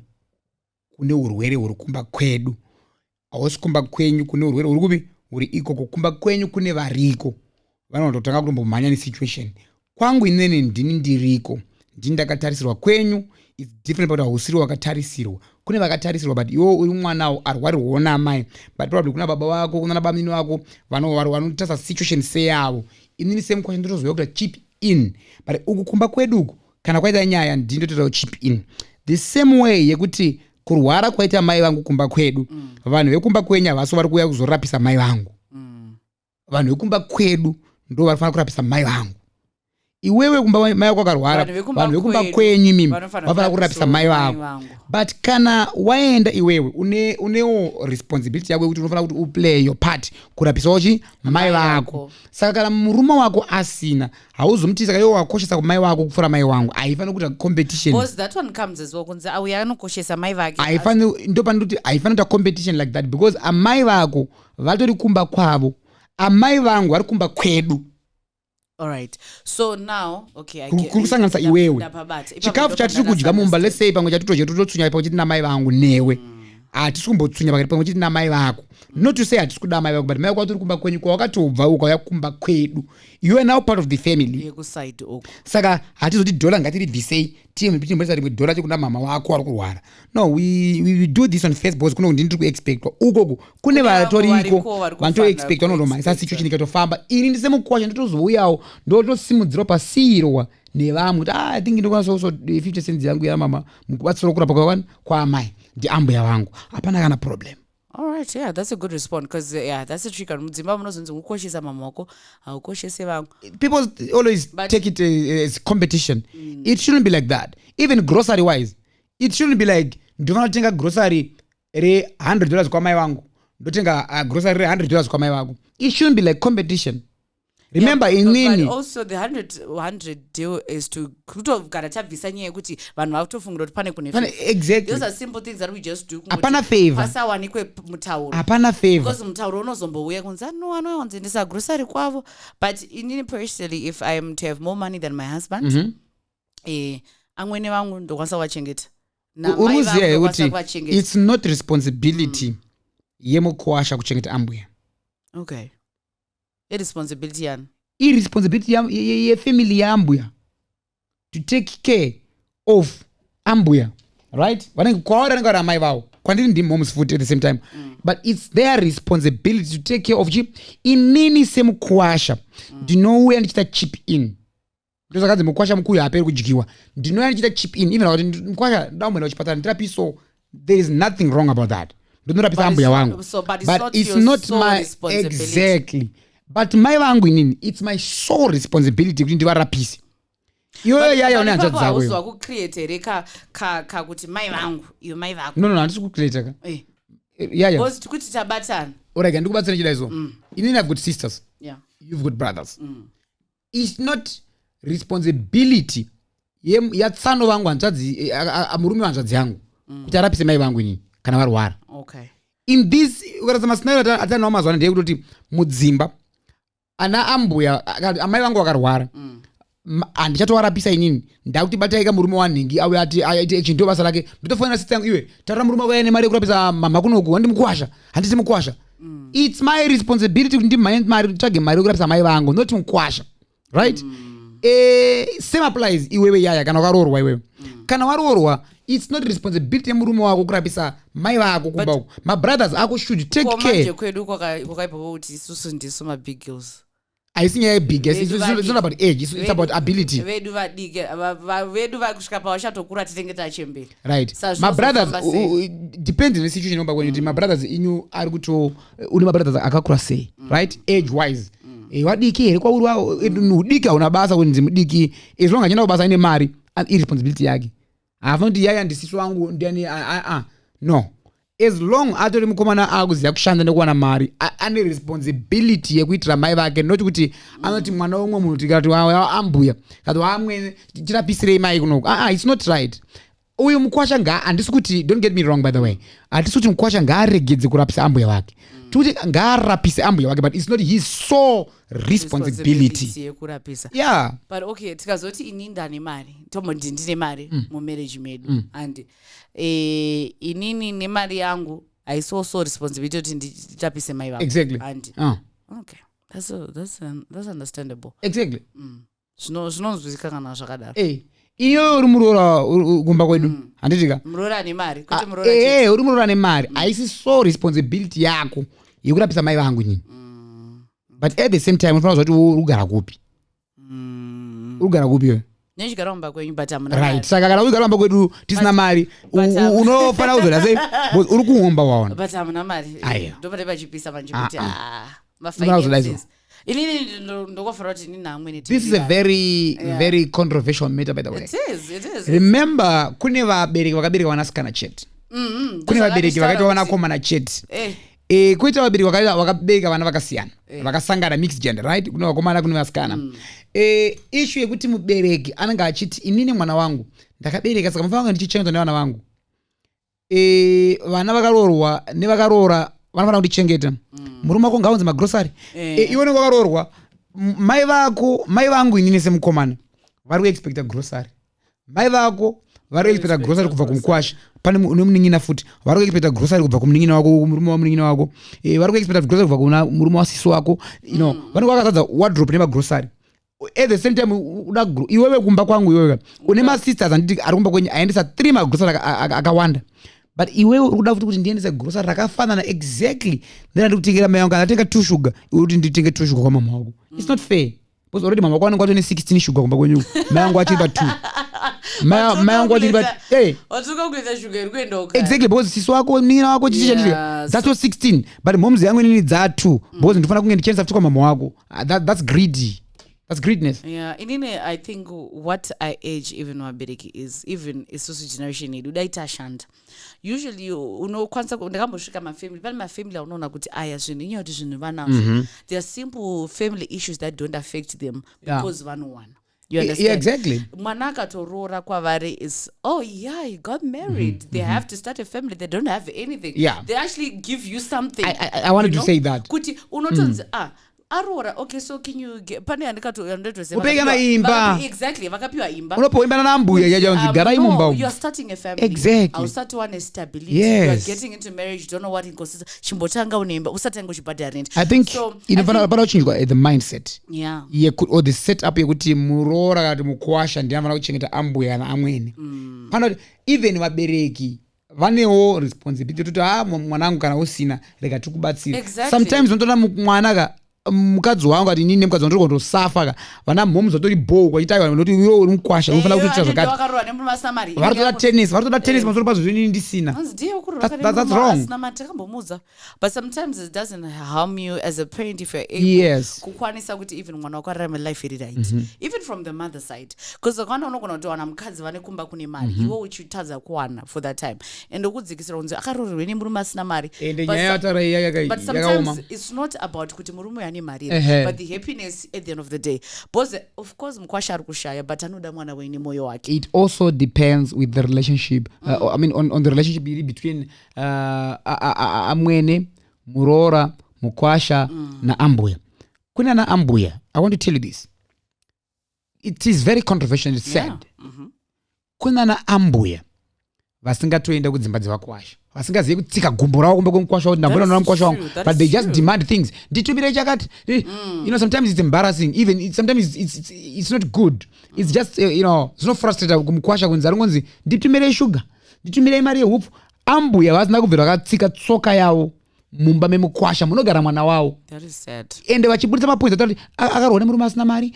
Kune urwere uri kumba kwedu. Hausi kumba kwenyu kune urwere uri kubi uri ikoko. Kumba kwenyu kune variko. Vanototanga kutombomhanya nesituation. Kwangu inene ndini ndiriko. Ndini ndakatarisirwa kwenyu. It's different about hausiri wakatarisirwa. Kune vakatarisirwa but iwo uri mwana arwarirwa namai. But probably kuna baba wako, kuna bamini wako vanotasa situation seyavo. Inini same question ndotozoya kuti chip in. But ukukumba kwedu kana kwaita nyaya ndindotoda chip in. The same way yekuti kurwara kwaita mai vangu kumba kwedu vanhu vekumba kwenyu havaso vari kuuya kuzorapisa mai vangu vanhu vekumba kwedu ndo vari kufanira kurapisa mai vangu iwewe kumba mai vako akarwara vanhu vekumba kwenyu mimi vafanira kurapisa mai vako but kana waenda iwewe unewo responsibility yako yekuti unofanira kuti uplay your part kurapisawo mai vako saka kana murume wako asina hauzomutii saka iwe wakoshesa kumai vako kupfuura mai wangu haifaniri kuita competition because that one comes as well kunze auya anokoshesa mai vake ndopanoti haifaniri kuita competition like that because amai vako vatori kumba kwavo amai vangu vari kumba kwedu. Alright. So now, okay, kusanganisa iwewe chikafu chatiri kudya mumba let's say pamwe chatitoje tototsunya pamwe chiti namai vangu newe hatisi kumbotsunya pakati pamwe chiti namai vako not to say hatisi kuda mai vako but mai vako atori kumba kwenyu kwawakatobva ukauya kumba kwedu you are now part of the family yekuside uko saka hatizoti dhola ngatiribvisei timbotisa rimwe dhola chekuna mama wako ari kurwara no we do this on Facebook kuno ndini tiri kuexpectwa ukoko kune vatoriko vanotoexpectwa nodoma isa situation ikatofamba ini ndisemukwasha ndotozouyawo ndotosimudzirwa pasiyirwa nevamwe kuti I think ndokwanisa 50 cents yangu yamama mukubatsira kurapa kwaamai ndiambuya vangu hapana kana problem. All right, yeah, that's a good response because yeah, that's a trick. Mudzimba munozonzi ukoshesa mama wako, aukoshese vangu. People always take it as competition. It shouldn't be like that. Even grocery wise, it shouldn't be like ndofana kutenga grocery re $100 kwa mai vangu. Ndotenga grocery re $100 kwa mai vangu. It shouldn't be like competition. Remember but also the 100 deal is to kutogara tabvisa nyaya yekuti vanhu vakutofungira kuti pane kune exactly those are simple things that we just do hapana favor pasawanikwe mutauro hapana favor because mutauro unozombouya kunzi no anowanzendesa grocery kwavo but inini personally if I am to have more money than my husband amwene vangu ndokwanisa kuvachengeta uruziya yekuti it's not responsibility yemukwasha kuchengeta ambuya okay irresponsibility yani irresponsibility ye family ya ambuya to take care of ambuya right vanenge kwaora nenge vari amai vavo kwandiri ndimi moms futi at the same time but it's their responsibility to take care of you inini semukwasha ndinouya ndichita chip in ndozakadzi mukwasha mukuyu haperi kudyiwa ndinouya ndichita chip in even kuti mukwasha ndaumwena kuchipatara ndirapiso there is nothing wrong about that ndinorapisa ambuya vangu but it's not my exactly but mai vangu inini it's my sole responsibility kuti ndivarapise iyoyo yaya une hanzvadzi dzako iwe kucreate ka kuti mai vangu iyo mai vako no handisi kucreate ka yaya because tikuti tabatana orega ndikubatsira chida izo inini I've got sisters yeah you've got brothers it's not responsibility yatsano vangu hanzvadzi murume hanzvadzi yangu kuti arapise mai vangu inini kana varwara okay in this ukaratsa mascenario atanawo mazuva ndeyekuti mudzimba ana ambuya amai vangu vakarwara handichatovarapisa inini ndakuti bataika murume wanhingi auya aiti action ndo basa rake ndotofonera sister yangu iwe taura murume wako ane mari yekurapisa mama kunoku handimukwasha handisi mukwasha it's my responsibility kuti nditsvage mari yekurapisa mai vangu not mukwasha right same applies iwewe yaya kana wakarorwa iwewe kana warorwa it's not responsibility yemurume wako kurapisa mai vako kumba uko mabrothers ako should take care manje kwedu kwakaipa kuti isusu ndiso mabig girls haisi nyaya yebig it's not about age it's about ability vedu vadike vedu vakusvika pavachatokura tinenge tachemberi right mabrothers depends on the situation nomba kwenye kuti mabrothers inyu ari kuto une mabrothers akakura sei right age wise wadiki here kwauri udiki hauna basa kuti ndimudiki as long achenda kubasa ine mari irresponsibility yake hafanira kuti yaya ndisiso wangu ndiani no as long atori mukomana akuziva kushanda nekuwana mari ane responsibility yekuitira mai vake not kuti anoti mwana womwe munhu tikati ambuya kati wamwe tirapisirei mai kunoku it's not right uyu mukwasha handisi kuti don't get me wrong by the way handisi kuti mukwasha ngaaregedze kurapisa ambuya vake tikuti ngaarapise ambuya vake but it's not his sole responsibility yekurapisa yeah but okay tikazoti ini ndane mari tomboti ndine mari mumarriage medu and inini nemari yangu haisiwo sole responsibility kuti nditapise mai vangu exactly and okay that's understandable exactly zvinonzwizikana zvakadaro iyo uri muroora kumba kwedu handitika muroora ane mari kuti uri muroora ane mari haisi sole responsibility yako yekurapisa mai vangu nyini but at the same time unofanira kuti urugara kupi urugara kupi iwe Nechigara kwenyu but amuna right saka kana ugara mumba kwedu tisina mari unofana kuzoda sei uri kuomba waona but amuna mari ndopate pachipisa manje kuti mafinances inini ndokofarwa kuti nini amweni this is a very controversial matter by the way. It is. Remember kune vabereki vakabereka vanasikana chete kune vabereki vakaita vanakomana chete kuita vabereki vakabereka vana vakasiyana vakasangana mixed gender right kune vakomana kune vasikana issue yekuti mubereki anenge achiti inini mwana wangu ndakabereka saka mufana ndichichengetwa nevana vangu vana vakarorwa nevakaroora vanofana kundichengeta murume wako ngaunze magrosari iwe nenge wakarorwa mai vangu inini semukomana vari kuexpecta grocery mai vako vari kuexpecta grocery kubva kumukwasha pane unomuning'ina futi vari kuexpecta grocery kubva kumunin'ina wako murume wamuning'ina wako vari kuexpecta grocery kubva kuna murume wasisi wako vanenge vakazadza wardrobe nemagrosary at the same time iwewe kumba kwangu iwewe une masisters anditi ari kumba kwenyu aendesa 3 magrosary akawanda but iwewe uri kuda kuti ndiendese grocery rakafanana exactly then andikutengera mai vangu ndatenga 2 sugar iwe kuti nditenge 2 sugar kwamama wako it's not fair because already mama wako anenge atone 16 sugar kumba kwenyu mai vangu achiri pa 2 mai vangu achiri pa watuka kuita sugar iri kuendoka exactly because sisi wako nina wako chichandire that's 16 but momzi yangu nini za 2 because ndifana kunge ndichenesa futi kwa mama wako that's greedy. That's greatness. Yeah, inini I think what I age even wabereki is even isusu generation yedu daitashanda. Usually unokwanisa ndakambosvika mafamily pane mafamily unoona kuti aya zvinhu inyoti zvinhu vanazvo. There are simple family issues that don't affect them because vanowana. You understand? Yeah, exactly. Mwana akatoroora kwavari is he got married. They have to start a family. They don't have anything. Yeah. They actually give you something. I wanted to say that. Kuti unotonzi arora okay so can you get pane upeka imba exactly vakapiwa imba unopoimba na mbuya yajaunzi gara imumba you are starting a family exactly usati one stability you are getting into marriage you don't know what it consists chimbotanga uneimba usati ngo chibhadha rent I think inofana kuchinjwa the mindset or the setup yekuti muroora kati mukwasha ndianofana kuchengeta ambuya kana amweni pana even vabereki vanewo responsibility kuti mwanangu kana usina rega tikubatsira sometimes unotoona mwana mukadzi wangu ati nini mukadzi wangu ndosafa vana mhomu zotori bow kwaitaika noti iwe uri mukwasha unofana kutoita zvakati varitoda tennis masoro pazvo nini ndisina that's wrong but sometimes it doesn't harm you as a parent if you're able kukwanisa kuti even mwana wako ararame life iri right even from the mother side because kana unogona kuti wana mukadzi vane kumba kune mari iwe uchitadza kuwana for that time and ukudzikisira kunzi akaroorwa nemurume asina mari but sometimes it's not about kuti murume mari but the happiness at the end of the day because of course mkwasha ari kushaya but anoda mwana weini moyo wake. It also depends with the relationship I mean on the relationship between amwene muroora mukwasha na ambuya kuna na ambuya I want to tell you this it is very controversial it's said kuna na ambuya vasingatoenda kudzimba dzevakwasha vasingazivi kutsika gumbo ravo kumbe kumukwasha kuti ndambona nona mukwasha wangu but they just demand things nditumire chakati sometimes it's embarrassing even sometimes it's not good it's just zino frustrate kumukwasha kunzi aringonzi nditumire sugar nditumire mari yehupu ambuya vasina kubvira vakatsika tsoka yavo mumba memukwasha munogara mwana wavo ende vachibudisa mapoints atati akarwa nemurume asina mari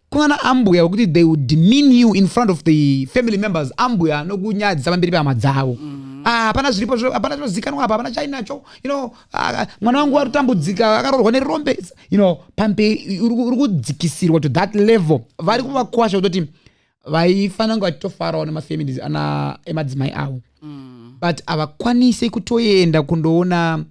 kuna ambuya wekuti they would demean you in front of the family members ambuya nokunyadzisa pamberi pehama dzavo hapana zviripo hapana zvinozikanwa apa hapana chainacho mwana wangu ari kutambudzika akaroorwa nerombe pamberi uri kudzikisirwa to that level vari kuvakwasha kutoti vaifana kunge vachitofarawo nemafamilies emadzimai avo but havakwanisi kutoenda kundoona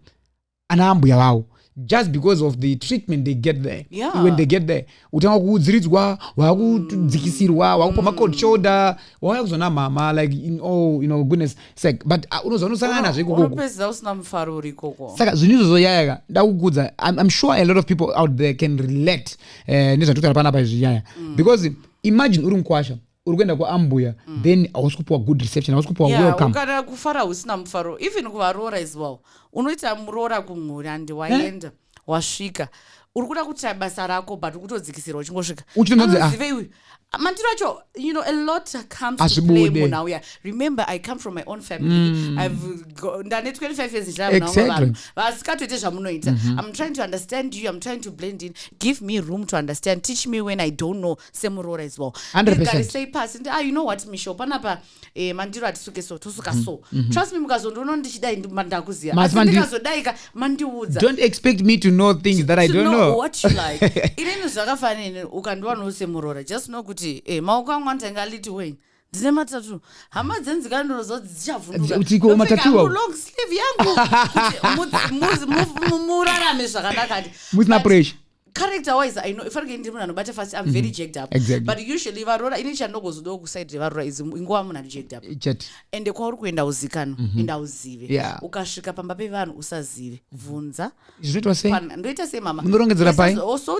ana ambuya vavo just because of the treatment they get there. When they get there utanga kudziridzwa wakudzikisirwa wakupa cold shoulder wakuzona mama like goodness sake but unozonosangana nazvo ikoko usina mufaro uri ikoko saka zvinhu izvozvo yaya ndakukudza I'm sure a lot of people out there can relate nezvatotara panapa izvi because imagine uri mukwasha uri kuenda kuambuya then hausi kupiwa good reception hausi kupiwa welcome ukada kufara usina mufaro even kuvaroora as well unoita muroora kumhuri andi waenda wasvika urikuda kuti basa rako but ukutodzikisira uchingosvika Uchinonzi, anozive iwe mandiro acho a lot comes to play munauya. Remember, I come from my own family. Ndane 25 years Exactly. vasikatoite zvamunoita. I'm trying to understand you, I'm trying to blend in. Give me room to understand, teach me when I don't know semurora as well. 100%. Say pass you know what misho panapa mandiro atisuke so tosuka so trust me mukazondoona ndichidai mandakuziya asi ndikazodaika mandiudza. Don't expect me to know things that I don't know what you like. Inini zvakafanini ukandiwana semurora, just know kuti maoko angu anotanga aliti wei ndine matatu hama dzenzikandorozoti dzichavhunduka long sleeve yangu kuti murarame zvakanaka musina pressure. Character wise, I know if I get but first I'm very jacked up. Exactly. But usually varora initial no goes do side varora is ingwa muna jacked up. And kwa uri kuenda uzikano enda uzive. Yeah. Ukasvika pamba pe vanhu usazive. Vunza. Is it what say? Ndoita say mama. Munorongedzera pai. Also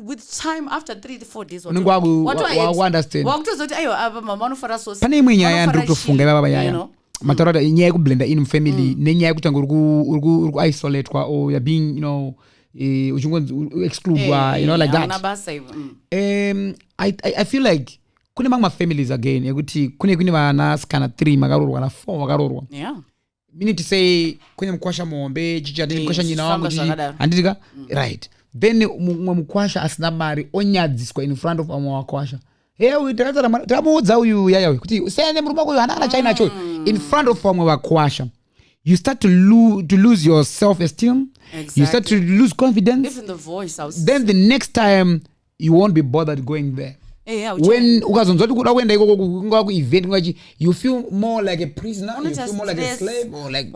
with time after 3 to 4 days what do understand? Wakutozoti ayo apa mama anofara so. Pane imwe nyaya ndikutofunga baba yaya. Matarada nyaya yekublenda in family nenyaya yekutanga uri isolatewa or you're being exclude like that. I feel like kune mamwe families again yekuti kune vana kana 3 makarorwa na 4 makarorwa. Meaning to say kune mkwasha mombe chichati mkwasha nyina wangu anditika right. Then mkwasha asina mari onyadziswa in front of amwe wakwasha. Hey, tamuudza uyu yaya kuti usende murume wako hana china cho in front of amwe wakwasha. You start to lose your self-esteem. Exactly. You start to lose confidence. Even the voice. Then the next time you won't be bothered going there. When event you feel more like a prisoner, you feel more like a slave or like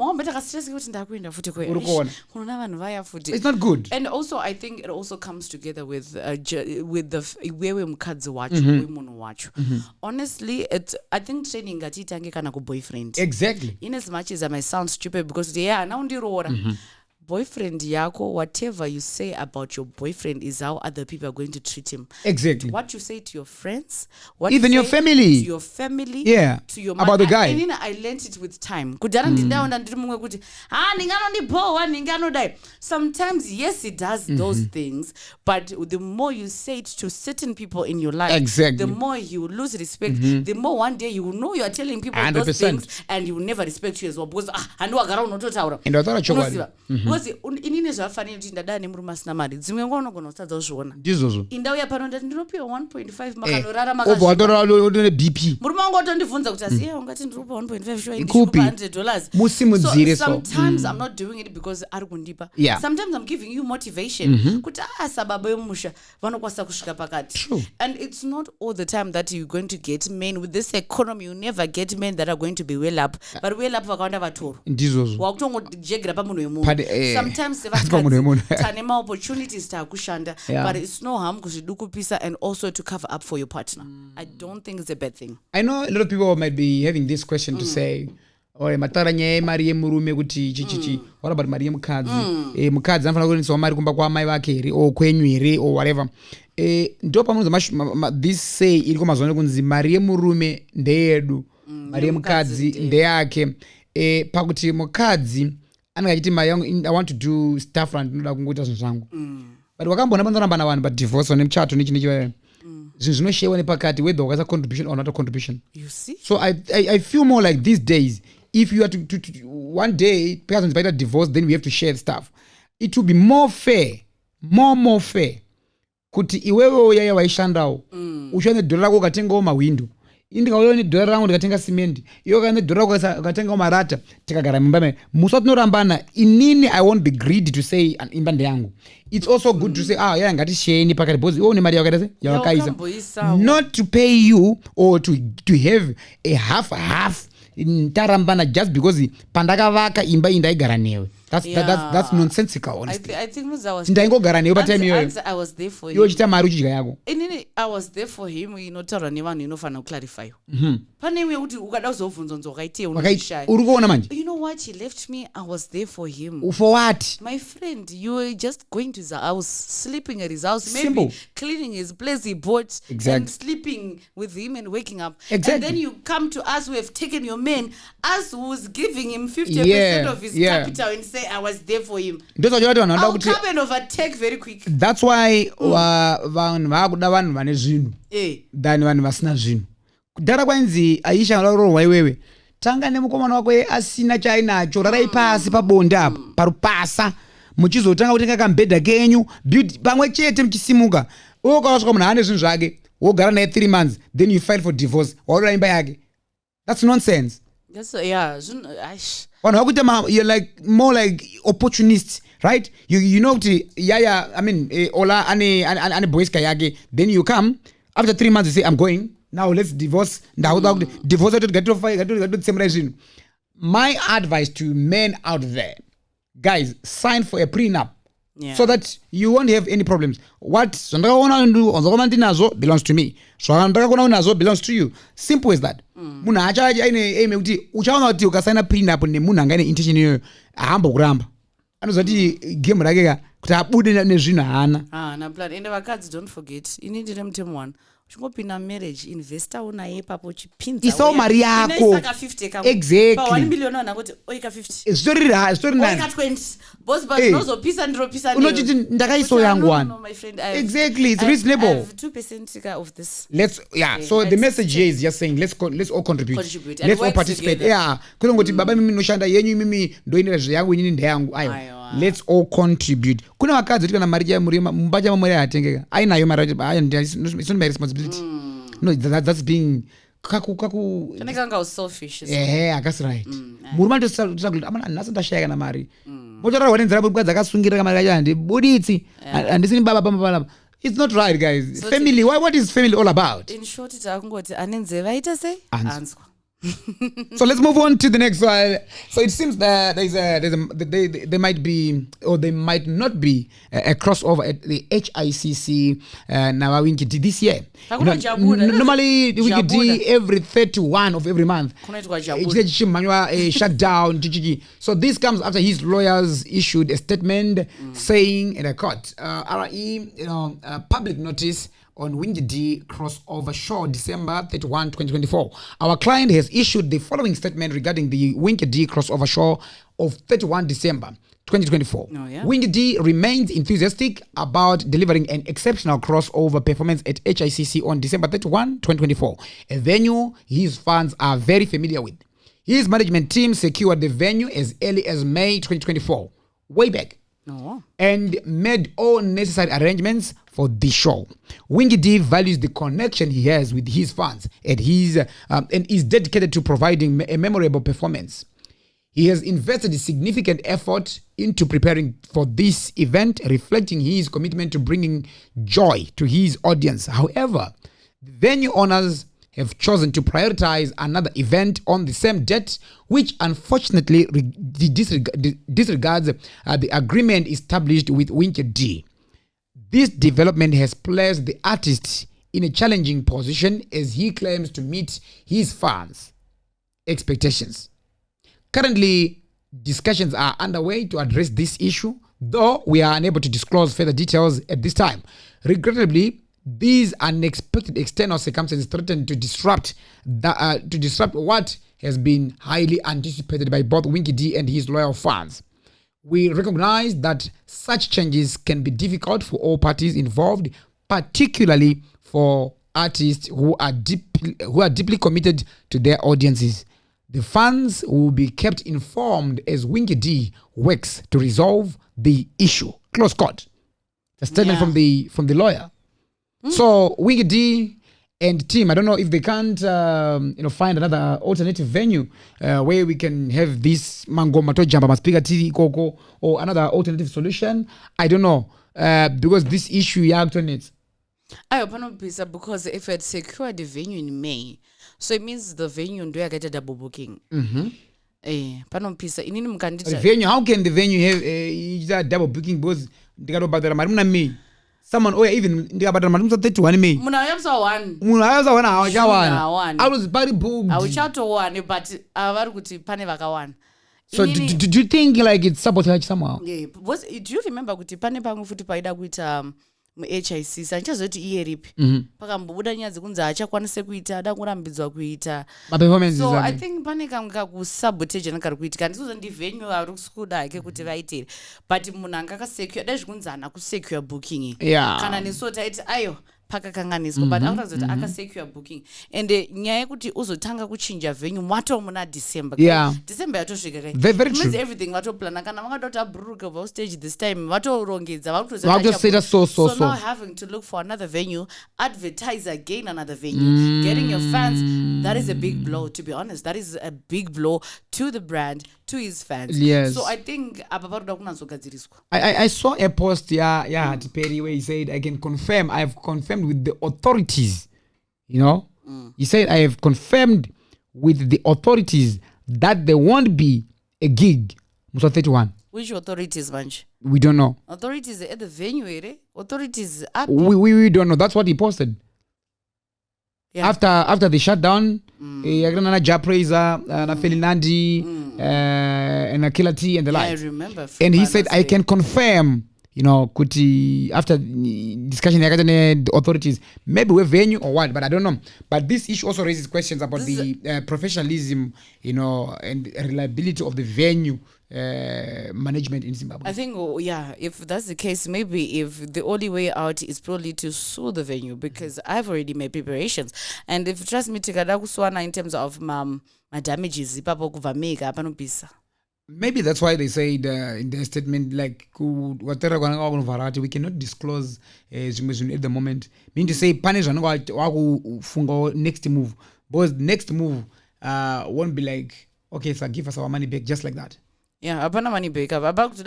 it's not good. And also I think it also comes together with the wewe mukadzi wacho wemunhu wacho. Honestly, I think training ngatitange kana ku boyfriend. Exactly. In as much as I might sound stupid because now ndirora boyfriend yako, whatever you say about your boyfriend is how other people are going to treat him. Exactly. What you say to your friends, what even you your family, to your family, to your about the guy. And I learned it with time. Sometimes yes, it does those things, but the more you say it to certain people in your life, the more you will lose respect. The more one day you will know you are telling people 100%. Those things, and you will never respect you as well because because inini zvafanira kuti ndadana nemurume asina mari dzimwe nguva unogona kutadza kuzviona ndizvozvo indauya pano ndati ndinopiwa 1.5 makanorara BP murume wangu watondibvunza kuti asi ungati ndiripa 1.5 sure ndikupa $100 musimudzire so sometimes I'm not doing it because ari kundipa sometimes I'm giving you motivation kuti sababa vemusha vanokwanisa kusvika pakati and it's not all the time that you're going to get men with this economy. You never get men that are going to be well up but well up vakawanda vatoro ndizvozvo wakutongojegira pamunhu wemunhu. Sometimes tane opportunities takushanda but it's no harm kuzvidukupisa and also to cover up for your partner. I don't think it's a bad thing. I know a lot of people might be having this question to say matara nyaya yemari yemurume kuti chichichi what about mari yemukadzi mukadzi anofanira kuendeswa mari kumba kwaamai vake here or kwenyu here or whatever. Ndo pamunonzi this say iriko mazuva kunzi mari yemurume ndeyedu mari yemukadzi ndeyake pakuti mukadzi anenge achiti mari yangu I want to do stuff and ndinoda kungoita zvinhu zvangu but wakambona panoramba navanhu padivorce nemuchato nechi zvinhu zvinoshewa nepakati whether wakaisa contribution or not a contribution. You see? So I feel more like these days if you are to one day person is divorce then we have to share stuff. It will be more fair more fair kuti iwewe yaya waishandawo ushande dhora rako ukatengawo mawindo indikauya nedhora rangu ndikatenga simendi iyo kana nedhora rako ukatengawo marata tikagara mumba mai musa tinorambana inini I won't be greedy to say imba ndeyangu. It's also good to say yaya ngatisheni pakati because iwe une mari yakaita yawakaisa not to pay you or to have a half ntarambana just because pandakavaka imba iyi ndaigara newe. That's nonsensical, honestly. I think I was there for him. I was there for him. Taura nevanhu inofana clarify. Pane imwe kuti ukada kuzobvunza nzokaitei unoshaya. Uri kuona manje? You know what? He left me. I was there for him. For what? My friend, you were just going to his house, sleeping at his house, maybe simple. Cleaning his place he bought, and sleeping with him and waking up. Exactly. And then you come to us who have taken your man, us who's giving him 50% of his capital and say, say I was there for him. I'll come and overtake very quick. That's why vanhu vakuda vanhu vane zvinhu than vanhu vasina zvinhu. Kudhara kwanzi Aisha rohwa iwewe. Tanga nemukomana wako asina chainacho rarai pasi pabonde apa parupasa muchizotanga kutenga kambedha kenyu pamwe chete muchisimuka. Ukasvika munhu ane zvinhu zvake wogara naye 3 months then you file for divorce waura imba yake. That's nonsense. That's yeah. You're like more like opportunists, right? You know Yaya, I mean Ola ane boys kayake. Then you come after 3 months you say I'm going. Now let's divorce. Now divorce get to same. My advice to men out there, guys, sign for a prenup. Yeah. So that you won't have any problems. What belongs to me. Belongs to you. Simple as that. Munhu achaja ine kuti uchaona kuti ukasaina prenup nemunhu anga ine intention iyo ahamba kuramba. Anozoti game rake ka kuti abude nezvinhu haana. Na plan ende vakadzi don't forget. Inini ndine mutemo one. Uchingopinda marriage investor unaye papo uchipinza. Isawo mari yako. Exactly. Pa 1 million ona kuti oika 50. Story nani. Oika 20. Boss but nozopisa ndiropisa. Unoti ndakaiso yangu one. No my friend. Exactly, it's reasonable. I have 2% of this. So the message here is just saying let's all contribute. Let's all participate. Together. Yeah. Kuti baba mimi noshanda yenyu mimi ndoinera zvangu inini ndeyangu. Ayo. Let's all contribute. Kuna vakadzi kuti kana mari ya murima mumbacha mamuri atengeka. Ainayo mari it's not my responsibility. No, that's being kaku Kanekanga selfish. That's right. Murima to struggle amana nasa ndashaya kana mari. Motora wanenzera bukwa dzakasungira kama mari yandi buditsi andisini baba. It's not right, guys. So family, what is family all about? In short it's akungoti anenze vaita sei answa. So let's move on to the next one. So it seems that there might be or there might not be a crossover at the HICC now Winky D this year. Normally Winky D every 31 of every month. Shut down. So this comes after his lawyers issued a statement saying in a court, public notice on Winky D crossover show December 31, 2024. Our client has issued the following statement regarding the Winky D crossover show of 31 December 2024. Winky D remains enthusiastic about delivering an exceptional crossover performance at HICC on December 31, 2024, a venue his fans are very familiar with. His management team secured the venue as early as May 2024, way back. And made all necessary arrangements for the show. Winky D values the connection he has with his fans and is dedicated to providing a memorable performance. He has invested significant effort into preparing for this event, reflecting his commitment to bringing joy to his audience. However, the venue owners have chosen to prioritize another event on the same date, which unfortunately disregards the agreement established with Winky D. This development has placed the artist in a challenging position as he claims to meet his fans' expectations. Currently, discussions are underway to address this issue, though we are unable to disclose further details at this time. Regrettably, these unexpected external circumstances threaten to disrupt what has been highly anticipated by both Winky D and his loyal fans. We recognize that such changes can be difficult for all parties involved, particularly for artists who are deeply committed to their audiences. The fans will be kept informed as Winky D works to resolve the issue. Close quote. A statement from the lawyer. So Winky D and team, I don't know if they can't find another alternative venue where we can have this mango mato jamba maspika TV koko or another alternative solution. I don't know because this issue you have to it. I open pizza because if it secured the venue in May, so it means the venue do I get a double booking. Panon pizza inini mkandita venue. How can the venue have double booking because they got about the maruna me? Someone even ndikabata matumsa 31 May. Munayamsa one. Munayamsa one awachawana. I was very booked. Awuchato one but avari kuti pane vakawana. So do you think like it's sabotage somehow? Yeah. Do you remember kuti pane pangu futi paida kuita mu-HICC sanchazoti iye ripi pakambobuda nyaya dzekunzi haachakwanise kuita ada kurambidzwa kuita so I think pane kamwe kakusabotage kari kuitika ndisizo ndivhenyu vari kuda hake kuti vaitere but munhu anga akasecure dai zvikunzi hana kusecure booking kana nesuwo taiti ayo pakakanganiswa but akutazoti akasecure booking ende nyaya yekuti uzotanga kuchinja venue mwato muna December December yatosvika means everything vatoplana kana vangada kuti abhururuke kubva stage this time vatorongedza vakutosaita so now having to look for another venue, advertise again another venue, getting your fans, that is a big blow, to be honest. That is a big blow to the brand, to his fans. Yes. So I think I saw a post Perry where he said I have confirmed with the authorities, he said I have confirmed with the authorities that there won't be a gig Musa 31. Which authorities, Manch? We don't know. Authorities at the venue, authorities at we don't know. That's what he posted. Yeah. After the shutdown, na Japraiser, na Felinandi, and Akila T and the like. I remember. And he said, I can confirm, kuti after discussion the authorities, maybe we're venue or what, but I don't know. But this issue also raises questions about the professionalism, and reliability of the venue management in Zimbabwe. I think, if that's the case, maybe if the only way out is probably to sue the venue, because I've already made preparations. And if trust me, tikada kuswana in terms of my damages, maybe that's why they said in their statement, like, we cannot disclose at the moment. Mean to say, punish next move. Because next move won't be like, okay, so give us our money back, just like that. Yeah, apana money back. Because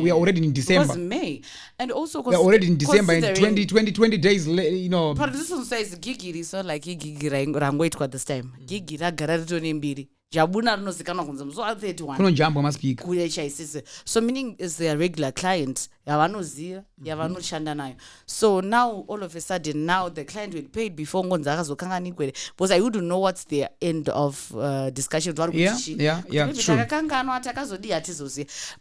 we are already in December. Because May. And also we are already in December in 20 days, But this one says gigi is not like gigi rangoitwa this time. Gigi ragara ritone mbiri. Jabuna rinozikanwa kunze musi wa31 kunojambo maspeak HICC. So meaning is their regular client yavanoziva yavanoshanda nayo. So now all of a sudden now the client will pay before ngonzi akazokanganikwe, because I wouldn't know what's the end of discussion. True.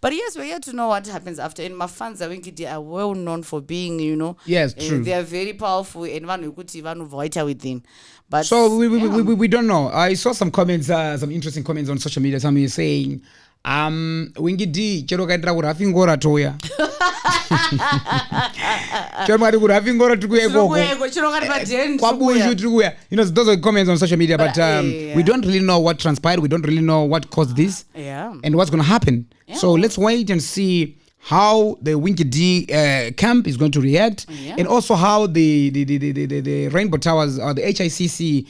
But yes, we're here to know what happens after. And my fans are Winky D are well known for being, yes, true. They are very powerful and one could even vital within. But so we don't know. I saw some comments, some interesting comments on social media. Some is saying, Winky D, chero kaitira kurafi ngora toya. Chero mari kurafi ngora tukuye koko. Chero kari paden. Kwabuju tukuya. Those are comments on social media, but we don't really know what transpired. We don't really know what caused this. Yeah. And what's going to happen. Yeah. So let's wait and see how the Winky D camp is going to react, and also how the Rainbow Towers or the HICC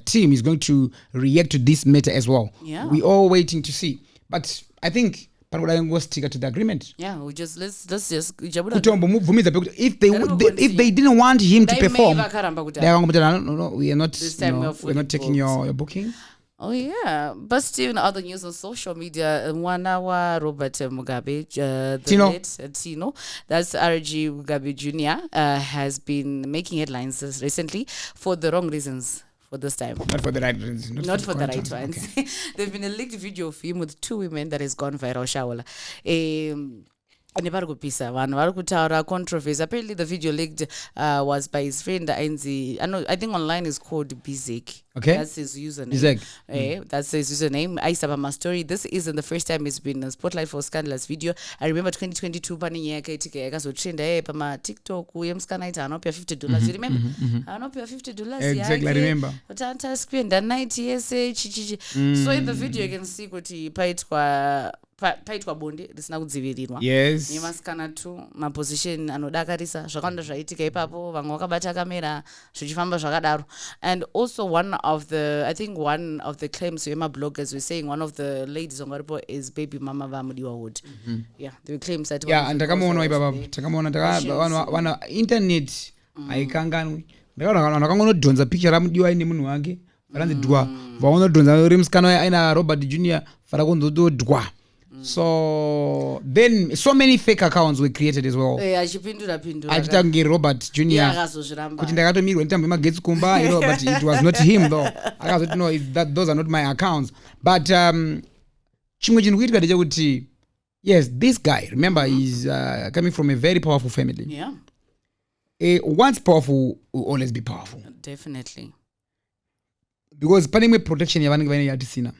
team is going to react to this matter as well. Yeah. We're all waiting to see. But I think was stick to the agreement. Yeah, we just let's just if they didn't want him to perform, no, we are not we're not taking your booking. Oh yeah, but still in other news on social media, Mwanawa Robert Mugabe, the late Tino, that's RG Mugabe Jr., has been making headlines recently for the wrong reasons. For this time, not for the right reasons. Not for the right ones. Okay. There's been a leaked video of him with 2 women that has gone viral. Shawala. Controversy. Apparently the video leaked was by his friend Ainzi. I think online is called Bizek. Okay. That's his username. That's his username. I saw my story. This isn't the first time it's been a spotlight for a scandalous video. I remember 2022 pani yake so trend pama TikTok uyemskanaita anopia $50. You remember? Anopia $50. Exactly, I remember. Utanta spend the night chichi. So in the video you can see kuti paitwa bonde risina kudzivirirwa. Yes. Nemaskana tu maposition anodakarisa zvakanda zvaitika ipapo vamwe vakabata kamera zvichifamba zvakadaro. And also one of the claims wema bloggers were saying one of the ladies on Gorbo is baby mama vamudiwa wood. Yeah, the claims that and takamaona ibaba takamaona wana internet aikanganwi ndakangodhonza picture ramudiwa ine munhu wake varanzidwa vaonodhonza rimskana aina Robert Jr. farakondodwa. So then so many fake accounts were created as well. Achitange Robert Jr. kuti ndakatomirwa nditambo magetsi kumba, but it was not him though. Akazoti no, those are not my accounts. But chimwe chinhu kuitika ndechekuti Yes, this guy, remember, he's coming from a very powerful family. Yeah. Once powerful will always be powerful. Definitely. Because pane protection yavanenge vane yatisina.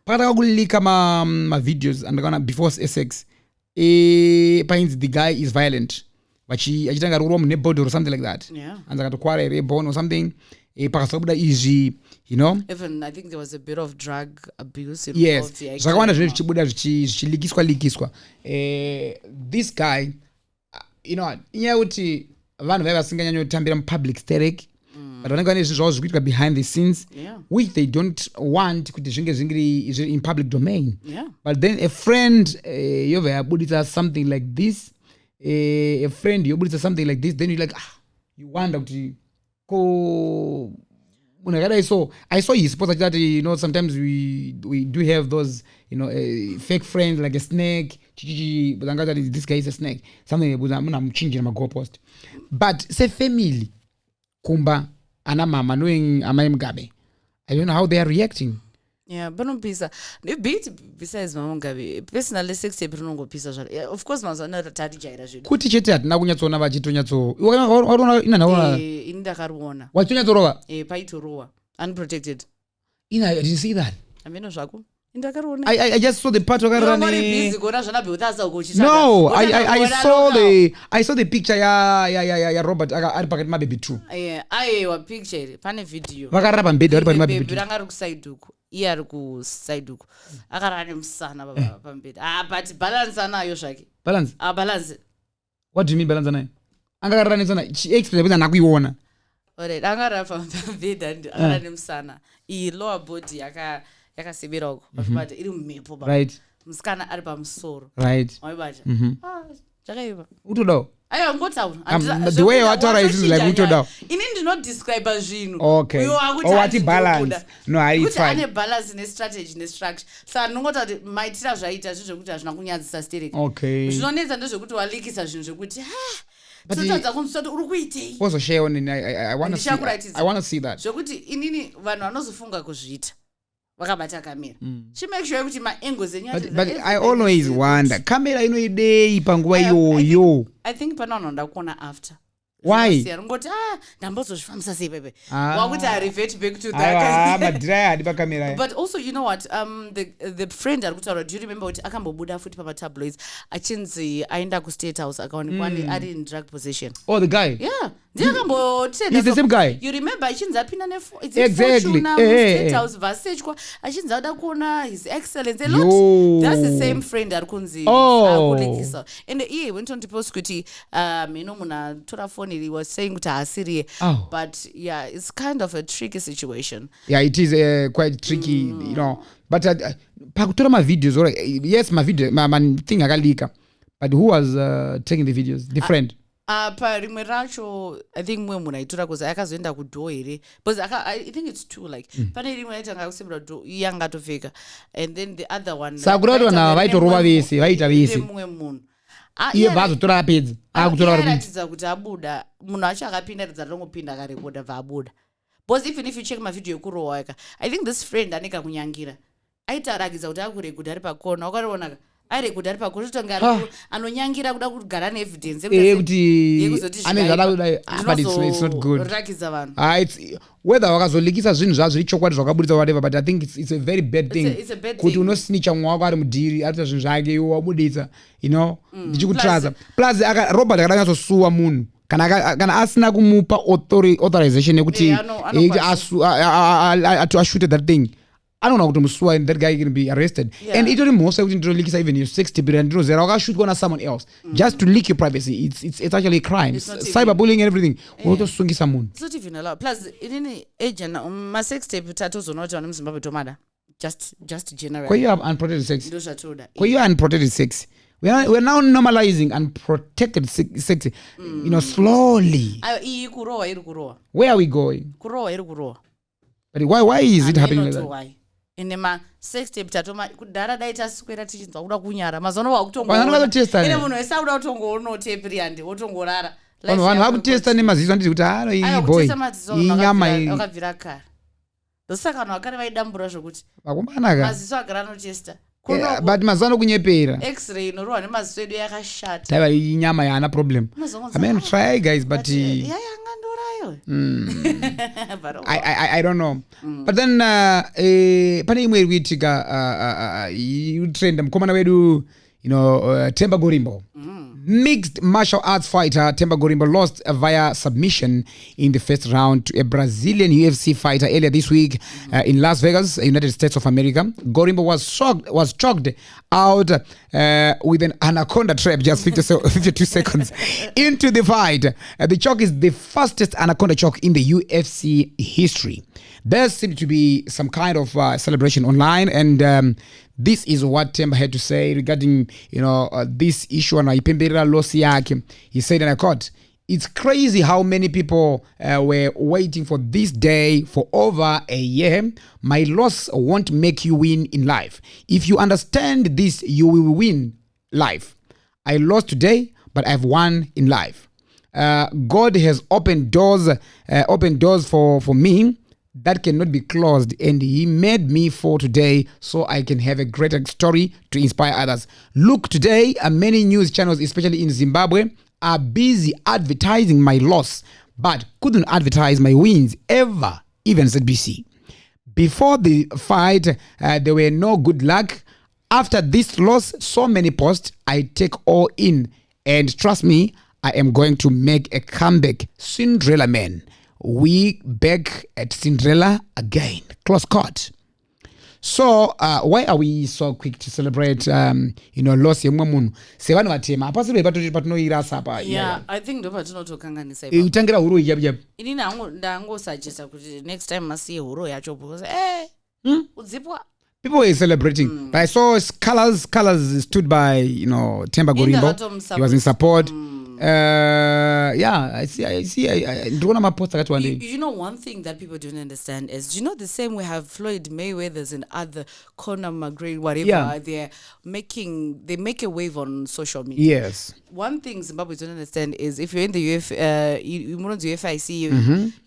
Pakataka kulika ma videos andakaona before sex. Pains the guy is violent. Achitanga kurowa muneboard or something like that. Yeah. And akatokwara ere bone or something. Pakasabuda easy, you know. Even I think there was a bit of drug abuse involved. Yes. Zvakawanda zvine zvichibuda zvichilikiswa. This guy, you know, inyaya kuti vanhu vaiva vasinganyanyotambira mupublic sterek. But vanenge vane zvinhu zvavo zvikuitika behind the scenes, which they don't want kuti zvinge zviri in public domain. Yeah. But then a friend yobva yabuditsa something like this, then you're like, you wonder kuti ko so I saw his post that, you know, sometimes we do have those, you know, fake friends like a snake. But this guy is a snake. Something I'm changing my goalpost. But say family, kumba, ana mama knowing Amai Mugabe, I don't know how they are reacting. Yeah, but no pizza. Besides Mugabe, personally 60 no pizza. Of course, mazana tati jaira zvidu. Kuti chete atina kunyatsona vachitonyatso. Waona ina naona. Indakarona. Wachonyatsorowa. Paitorowa. Unprotected. I didn't see that. Ameno zvako. Indakarona. I just saw the part of Karani. No, I saw the picture ya Robert ari pakati mababy true. Wa picture pane video. Vakarapa mbedhi vari pakati mababy true. Biranga kuside uko. Iye ari kuside uko. Akarane musana pambedhi. But balance anayo zvake. Balance? Balance. What do you mean balance anayo? Angakarane sana. Explain kuti anakuiona. Alright, angara pambedhi and akarane musana. I lower body yakasibiroko. But iri mumhepo baba. Right. Musikana ari pamusoro. Right. Waibata. Zvakaiva. Utodawo. Ayo ngotaura. The way wataura is like utodawo. Ini ndino describe zvinhu. Okay. What balance? No, it's fine. Kuti ane balance ne strategy ne structure. Saka ndongota kuti maitira zvaita zvekuti hazvina kunyadzisa stereki. Okay. Zvinonetsa ndezvekuti walikisa zvinhu zvekuti totadza kunzwa uri kuitei. Also share on I want to see that. Zvekuti inini vanhu vanozofunga kuzviita. Vakabata kamera. She makes sure kuti maangles enyu. But I always wonder. Kamera inoidei panguva iyoyo. I think panono ndakuona after. Why? Ngoti ndambozozvifambisa sei pepe. Wakuti I revert back to that. Madhiraya hadi pakamera. But also, you know what, the friend arikutaura, do you remember kuti akambobuda futi pamatabloids achinzi aenda kustate house akaonekwa ari in drug possession. Oh, the guy. Yeah. He's the same guy. You remember achinzi apinda exactly. State house vasechwa achinzi ada kuona his excellence a lot. That's the same friend arikunzi akulikisa. And he went on to post kuti mino muna tora phone he was saying kuti asiri. But yeah, it's kind of a tricky situation. Yeah, it is quite tricky, you know. But pakutora ma videos, yes, my video, my thing akalika. But who was taking the videos? The friend. Parimwe racho I think mwe munhu aitora kuzi akazoenda kudhoo here because I think it's two like pane rimwe aitanga kusebura dhoo yanga topfeka and then the other one sakura vanhu vaitorova vese vaita vese mumwe munhu iye vazotora apedza akutora aratidza kuti abuda munhu acho akapinda ridza rinongopinda akarekoda bva because even if you check my video yekurowa yaka I think this friend aneka kunyangira aitarakidza kuti akurekoda ari pakona wakariona ari kuti ari pakona totanga anonyangira kuda kugara neevidence yekuti but it's not good. Rakidza vanhu it's whether wakazolikisa zvinhu zvavo zviri chokwadi zvakaburitsa whatever, but I think it's a very bad thing kuti unosnicha mumwe wako ari mudhiri arita zvinhu zvake iwo wabuditsa, you know, ndichikutraza plus Robert akadanyazosuwa munhu kana asina kumupa authorization yekuti ashooted that thing. I don't know kuti musuwa and that guy can be arrested. And it only most kuti ndinolikisa even your 60 billion ndinozera wakashoot on someone else just to leak your privacy. It's actually a crime. Cyberbullying and everything. Wotosungisa munhu. It's not even allowed. Plus inini agent ma sex tape tatozona kuti vanhu muZimbabwe tomada. Just general. Kwa you have unprotected sex. Ndozvatoda. Kwa you unprotected sex. We're now normalizing unprotected sex, you know, slowly. Iri kurowa. Where are we going? Kurowa. But why is it happening like that? Why? In the sex tape tatoma kudara daita square tichinzwa kuda kunyara mazono wakutongona ine munhu esauda kutongoona tape riande wotongorara vanhu vakutesta nemaziso anditi kuti hano iyi boy inyama iyi wakabvira kare ndosaka vanhu vakare vaidambura zvokuti vakomana ka maziso agara anotesta but mazano kunyepera x-ray inorwa nemaziso edu yakashata taiva inyama yaana problem I mean try guys but yayangandorayo I don't know but then pane imwe iri kuitika trend mukomana wedu Temba Gorimbo. Mixed martial arts fighter Temba Gorimbo lost via submission in the first round to a Brazilian UFC fighter earlier this week in Las Vegas, United States of America. Gorimbo was choked out with an anaconda trap just 52 seconds into the fight. The choke is the fastest anaconda choke in the UFC history. There seemed to be some kind of celebration online, and this is what Temba had to say regarding, this issue. He said, and I quote, "It's crazy how many people were waiting for this day for over a year. My loss won't make you win in life. If you understand this, you will win life. I lost today, but I've won in life. God has opened doors for me that cannot be closed, and he made me for today so I can have a greater story to inspire others. Look, today many news channels, especially in Zimbabwe, are busy advertising my loss, but couldn't advertise my wins ever, even ZBC. Before the fight, there were no good luck. After this loss, so many posts, I take all in, and trust me, I am going to make a comeback. Cinderella man. We back at Cinderella again." Close quote. So why are we so quick to celebrate loss yemwe munhu sevanu vatema hapasi patinoirasa apa? Yeah, I think ndo patinotokanganisa utangira huro ijabu inini ndangosuggesta kuti next time masiye huro yacho because udzipwa. People were celebrating, but I saw colors stood by Temba Gorimbo. He was in support. I see. I don't know my post that one day. One thing that people don't understand is, the same we have Floyd Mayweather's and other Conor McGregor, whatever, they make a wave on social media. Yes. One thing Zimbabweans don't understand is if you're in the UFIC,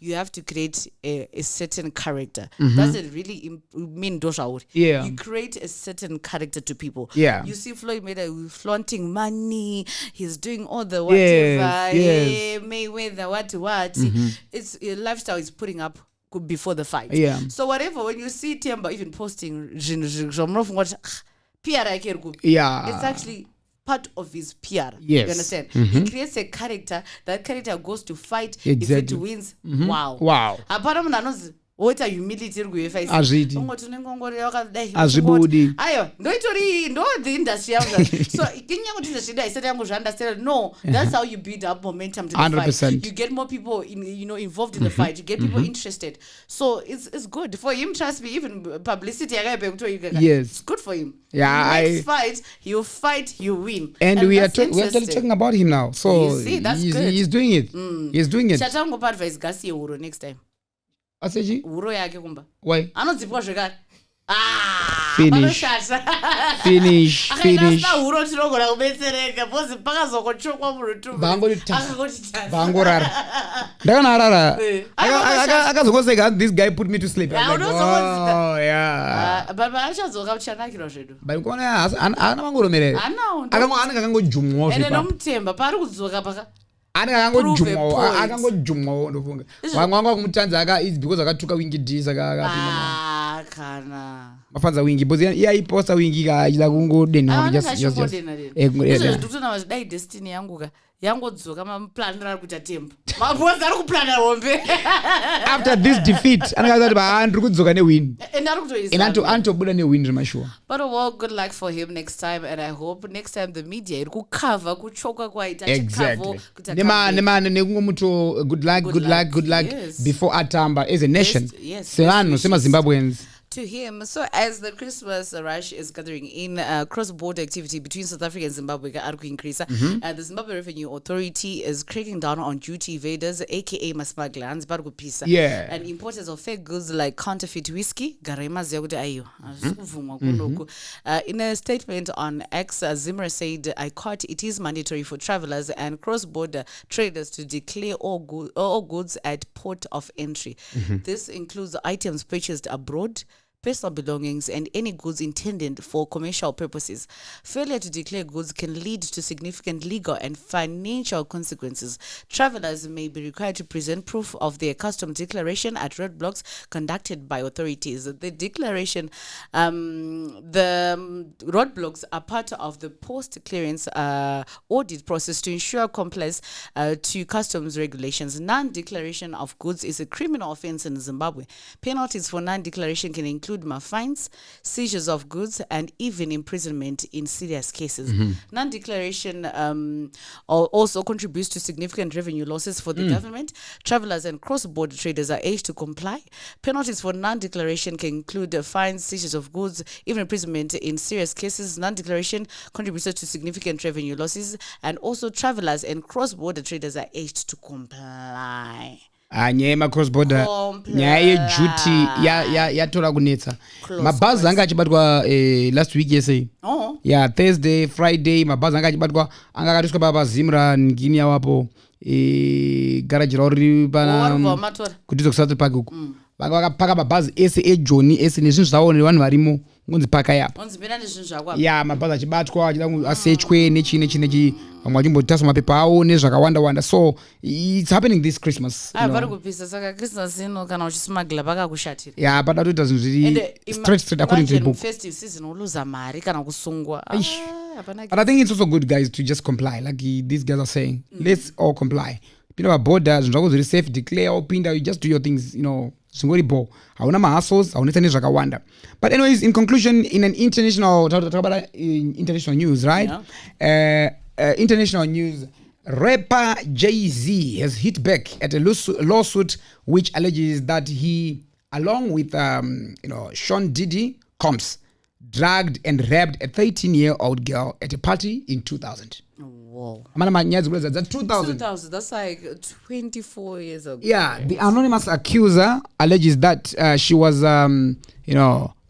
you have to create a certain character. Doesn't really mean dosha. Yeah. You create a certain character to people. Yeah. You see Floyd Mayweather flaunting money. He's doing all the Yes. Mayweather, what. It's a lifestyle is putting up before the fight. Yeah. So whatever, when you see Temba even posting yeah, it's actually part of his PR. Yes. You understand? He creates a character. That character goes to fight. Exactly. If it wins, wow. What are humility azvidi ayo ndo the industry so kinyango industry isati yangu understand. No, that's how you build up momentum to the 100%. fight. You get more people involved in the fight. You get people interested. So it's good for him. Trust me, even publicity yes, it's good for him. Yeah, next fight you fight, you win. And we are talking about him now. So you see, that's good. He's doing it. He's doing it. Chatango advise Gasi Uro next time. Aseji? Uro yake kumba. Why? Anodzipwa zvekare. Finish. Uro tinogona kubetsereka because pakazokochokwa munhu tu. Vangorara. Ndakanarara. Akazongoseka, this guy put me to sleep. Oh yeah. But achadzoka kuchanakira zvedu. But kona ana mangoromerera. Akangojumwa. Ene nomutemba pari kudzoka paka. akangojumwa ndofunga vamwe vanga kumutanza is because akatuka Winky D saka kana mafanza Winky because yaiposta Winky kaida kungodena just dai destiny yangu ka yangodzoka maplanira kuti atemba mapoza ari kuplana hombe after this defeat anakazati ndiri kudzoka newin and antobuda newin remashuwa. But well, good luck for him next time, and I hope next time the media iri kukava kuchoka kwaita exactly nekungomuto good luck yes. Before atamba as a nation sevanhu semaZimbabweans to him. So as the Christmas rush is gathering in, cross-border activity between South Africa and Zimbabwe are increase. The Zimbabwe Revenue Authority is cracking down on duty evaders, aka masmugglers, and importers of fake goods like counterfeit whiskey. In a statement on X, Zimmer said, I quote, it is mandatory for travelers and cross-border traders to declare all goods at port of entry. This includes items purchased abroad, personal belongings, and any goods intended for commercial purposes. Failure to declare goods can lead to significant legal and financial consequences. Travelers may be required to present proof of their custom declaration at roadblocks conducted by authorities. The declaration, the roadblocks are part of the post-clearance audit process to ensure compliance to customs regulations. Non-declaration of goods is a criminal offense in Zimbabwe. Penalties for non-declaration can include fines, seizures of goods, and even imprisonment in serious cases. Non-declaration also contributes to significant revenue losses for the government. Travelers and cross-border traders are urged to comply. Penalties for non-declaration can include fines, seizures of goods, even imprisonment in serious cases. Non-declaration contributes to significant revenue losses, and also travelers and cross-border traders are urged to comply. nyaya yemacross border nyaya yeduty yatora kunetsa mabhazi anga achibatwa last week yese Thursday Friday mabhazi anga achibatwa anga akatiswa papa Zimra ngini yawapo garage rori pana kuti zokusati park uko vakapaka mabhazi ese eJoni ese nezvinhu zvavo nevanhu varimo ngonzi paka yapo mabhazi achibatwa achida asechwe nechi vamwe vachimbotaswa mapepa awo nezvakawanda so it's happening this Christmas vari kupisa saka Christmas ino kana uchismagla pakakushatira pada toita zvinhu zviri straight according to the book. Festive season uluza mari kana kusungwa but I think it's also good, guys, to just comply like these guys are saying. Let's all comply. Pinda paboda zvinhu zvako zviri safe, declare opinda, you just do your things, zvingoripo hauna mahustles haunetsa nezvakawanda. But anyways, in conclusion, in an international news, right? International news, rapper Jay-Z has hit back at a lawsuit which alleges that he, along with Sean Diddy Combs, dragged and raped a 13-year-old girl at a party in 2000. Whoa. 2000. That's like 24 years ago. Yeah, the anonymous accuser alleges that she was,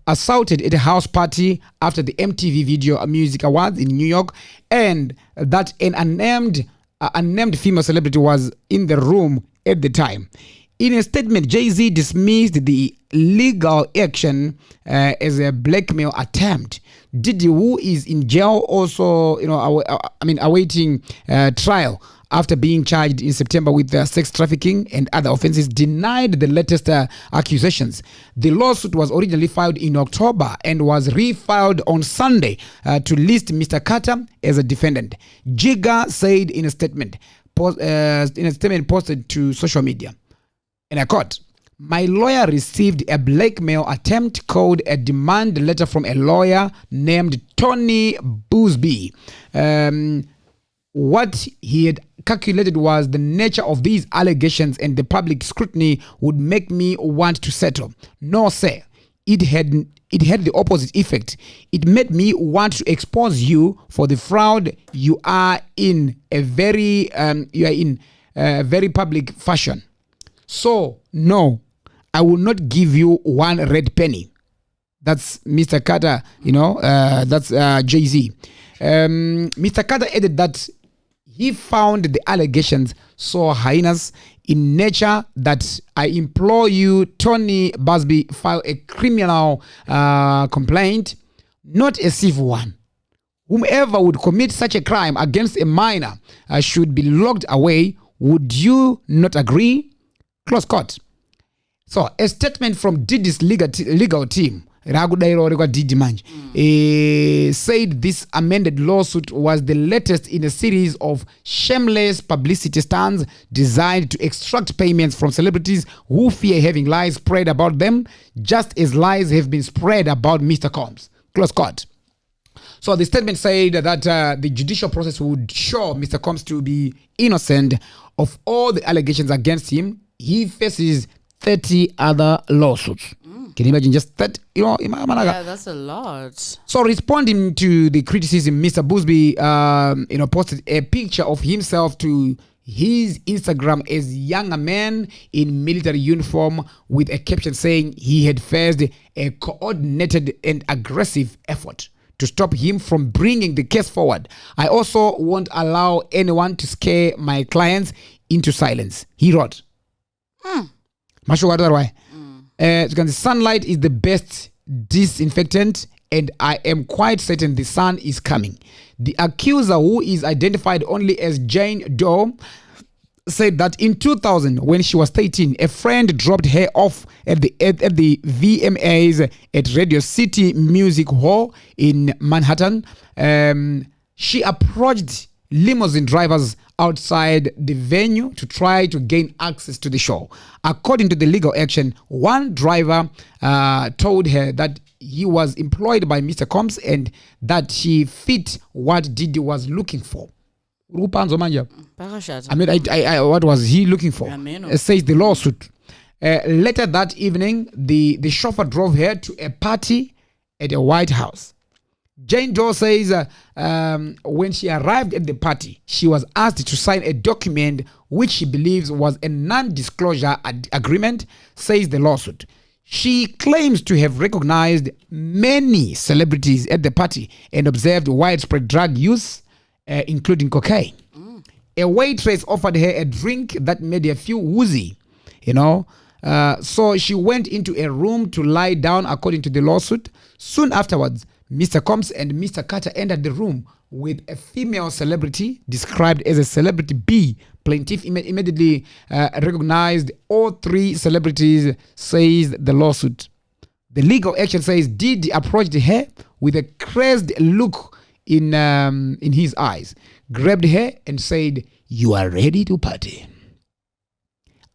assaulted at a house party after the MTV Video Music Awards in New York, and that an unnamed female celebrity was in the room at the time. In a statement, Jay-Z dismissed the legal action as a blackmail attempt. Diddy, who is in jail, also, awaiting trial after being charged in September with sex trafficking and other offenses, denied the latest accusations. The lawsuit was originally filed in October and was refiled on Sunday to list Mr. Carter as a defendant. Jigga said in a statement posted to social media, and I quote, "My lawyer received a blackmail attempt called a demand letter from a lawyer named Tony Buzbee. What he had calculated was the nature of these allegations and the public scrutiny would make me want to settle. No, sir. It had the opposite effect. It made me want to expose you for the fraud you are in a very public fashion. So, no, I will not give you one red penny." That's Mr. Carter, that's Jay-Z. Mr. Carter added that he found the allegations so heinous in nature that I implore you, Tony Busby, file a criminal complaint, not a civil one. Whomever would commit such a crime against a minor should be locked away. Would you not agree? Close quote. So, a statement from Diddy's legal team, Diddy manje, said this amended lawsuit was the latest in a series of shameless publicity stunts designed to extract payments from celebrities who fear having lies spread about them, just as lies have been spread about Mr. Combs. Close quote. So the statement said that the judicial process would show Mr. Combs to be innocent of all the allegations against him. He faces 30 other lawsuits. Can you imagine just that? Yeah, that's a lot. So responding to the criticism, Mr. Busby, posted a picture of himself to his Instagram as younger man in military uniform with a caption saying he had faced a coordinated and aggressive effort to stop him from bringing the case forward. I also won't allow anyone to scare my clients into silence, he wrote. Sunlight is the best disinfectant, and I am quite certain the sun is coming. The accuser, who is identified only as Jane Doe, said that in 2000, when she was 13, a friend dropped her off at the VMAs at Radio City Music Hall in Manhattan. She approached limousine drivers outside the venue to try to gain access to the show. According to the legal action, one driver told her that he was employed by Mr. Combs and that she fit what Diddy was looking for. I mean, what was he looking for? Says the lawsuit. Later that evening, the chauffeur drove her to a party at the White House. Jane Doe says when she arrived at the party, she was asked to sign a document which she believes was a non-disclosure agreement, says the lawsuit. She claims to have recognized many celebrities at the party and observed widespread drug use, including cocaine. A waitress offered her a drink that made her feel woozy, so she went into a room to lie down, according to the lawsuit. Soon afterwards, Mr. Combs and Mr. Carter entered the room with a female celebrity described as a celebrity B. Plaintiff immediately recognized all three celebrities, says the lawsuit. The legal action says Diddy approached her with a crazed look in his eyes, grabbed her and said, "You are ready to party."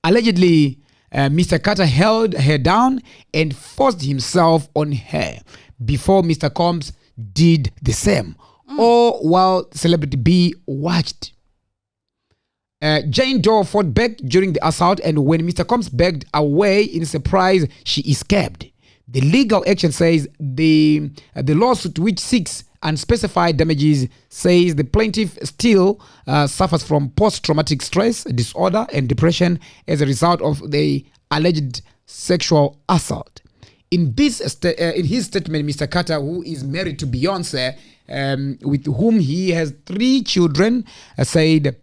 Allegedly, Mr. Carter held her down and forced himself on her before Mr. Combs did the same, all while celebrity B watched. Jane Doe fought back during the assault, and when Mr. Combs backed away in surprise, she escaped. The legal action says the lawsuit, which seeks unspecified damages, says the plaintiff still suffers from post-traumatic stress disorder and depression as a result of the alleged sexual assault. In his statement, Mr. Carter, who is married to Beyonce, with whom he has 3 children, said,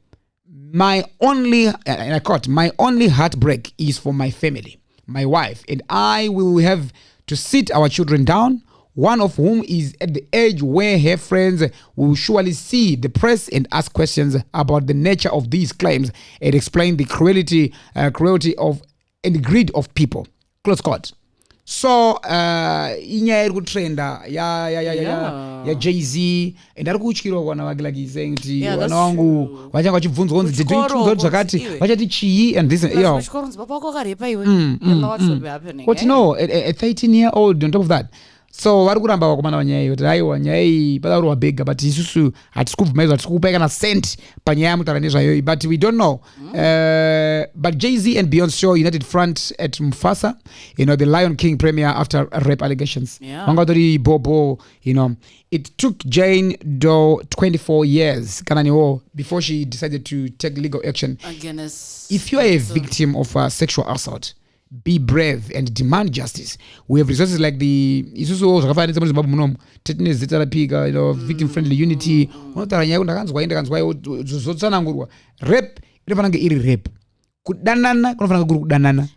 "My only, and I quote, my only heartbreak is for my family, my wife, and I will have to sit our children down, one of whom is at the age where her friends will surely see the press and ask questions about the nature of these claims and explain the cruelty of and greed of people." Close quote. So inyaya iri kutrenda ya Jay-Z and ari kutyirwa vana vake, like he's saying kuti vana vangu vachanga vachibvunzwa kunzi did you choose zvakati vachati chii and this but no, a 13-year-old on top of that. So vari kuramba vakomana vanyaya kuti aiwa nyaya iyi padaurwa bega, but isusu hatisi kubvumidzwa, hatisi kupa kana cent panyaya yamutaura nezvayo, but we don't know. But Jay-Z and Beyonce united front at Mufasa, the Lion King premiere after rape allegations. Vangatori bobo, it took Jane Doe 24 years before she decided to take legal action. If you are a victim of sexual assault, be brave and demand justice. We have resources like the victim friendly unity. Rape inofanira iri rape. Kudanana kunofanira kuri kudanana.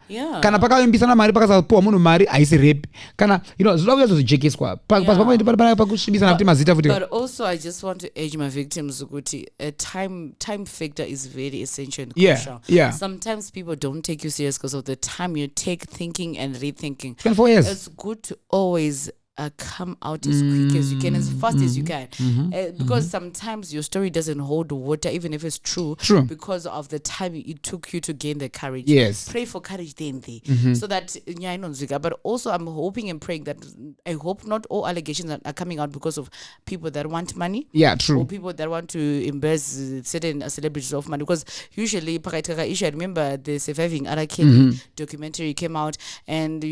Kana pakaimbisana mari pakasapuwa munhu mari haisi rape. Kana zvinoda kuzojekeswa pakushibisana kuti mazita futi. But also I just want to urge my victims kuti a time factor is very essential and crucial. Sometimes people don't take you serious because of the time you take thinking and rethinking. 24 years. It's good to always come out as quick as you can, as fast as you can, because sometimes your story doesn't hold water, even if it's true, because of the time it took you to gain the courage. Yes, pray for courage then so that but also I'm hoping and praying that I hope not all allegations are coming out because of people that want money, or people that want to embarrass certain celebrities of money, because usually I remember the Surviving R. Kelly documentary came out, and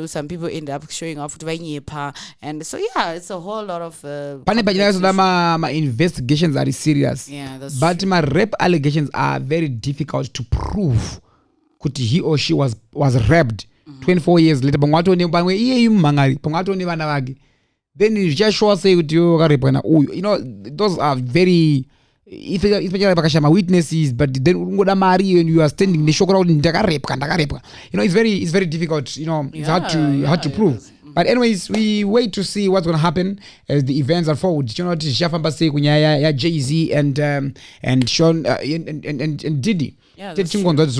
some people end up showing off and so it's a whole lot of my investigations are serious, but my rape allegations are very difficult to prove. Could he or she was raped 24 years later, then you just show us those are very, if witnesses, but then and you are standing it's very difficult, it's hard to prove. But anyways, we wait to see what's gonna happen as the events unfold. You know, Jay-Z and Sean and Diddy. Yeah, that's true. That's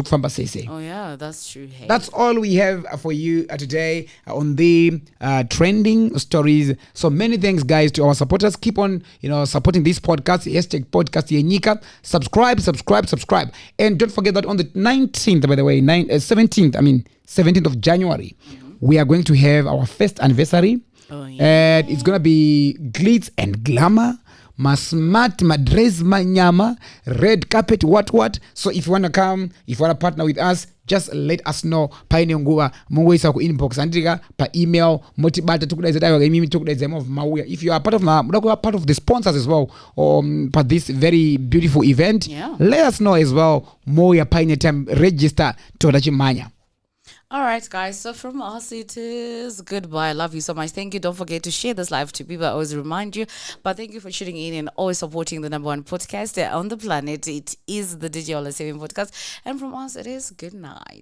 Oh yeah, that's true. Hey. all we have for you today on the trending stories. So many thanks, guys, to our supporters. Keep on, supporting this podcast. #podcast Yenyika. Subscribe. And don't forget that on the 19th, by the way, 17th of January, we are going to have our first anniversary. Oh yeah. And it's gonna be glitz and glamour. Masmat, madress, manyama, red carpet, what. So if you want to come, if you want to partner with us, just let us know. Paine nguwa mungwisa ku inbox andika pa email motibata tukudaiza dayo mimi tukudaiza of mawuya. If you are part of the sponsors as well, for this very beautiful event, let us know as well. Moya paine time register to Manya. All right, guys. So from us, it is goodbye. I love you so much. Thank you. Don't forget to share this live to people. I always remind you. But thank you for tuning in and always supporting the #1 podcast on the planet. It is the DJ All 7 podcast. And from us, it is good night.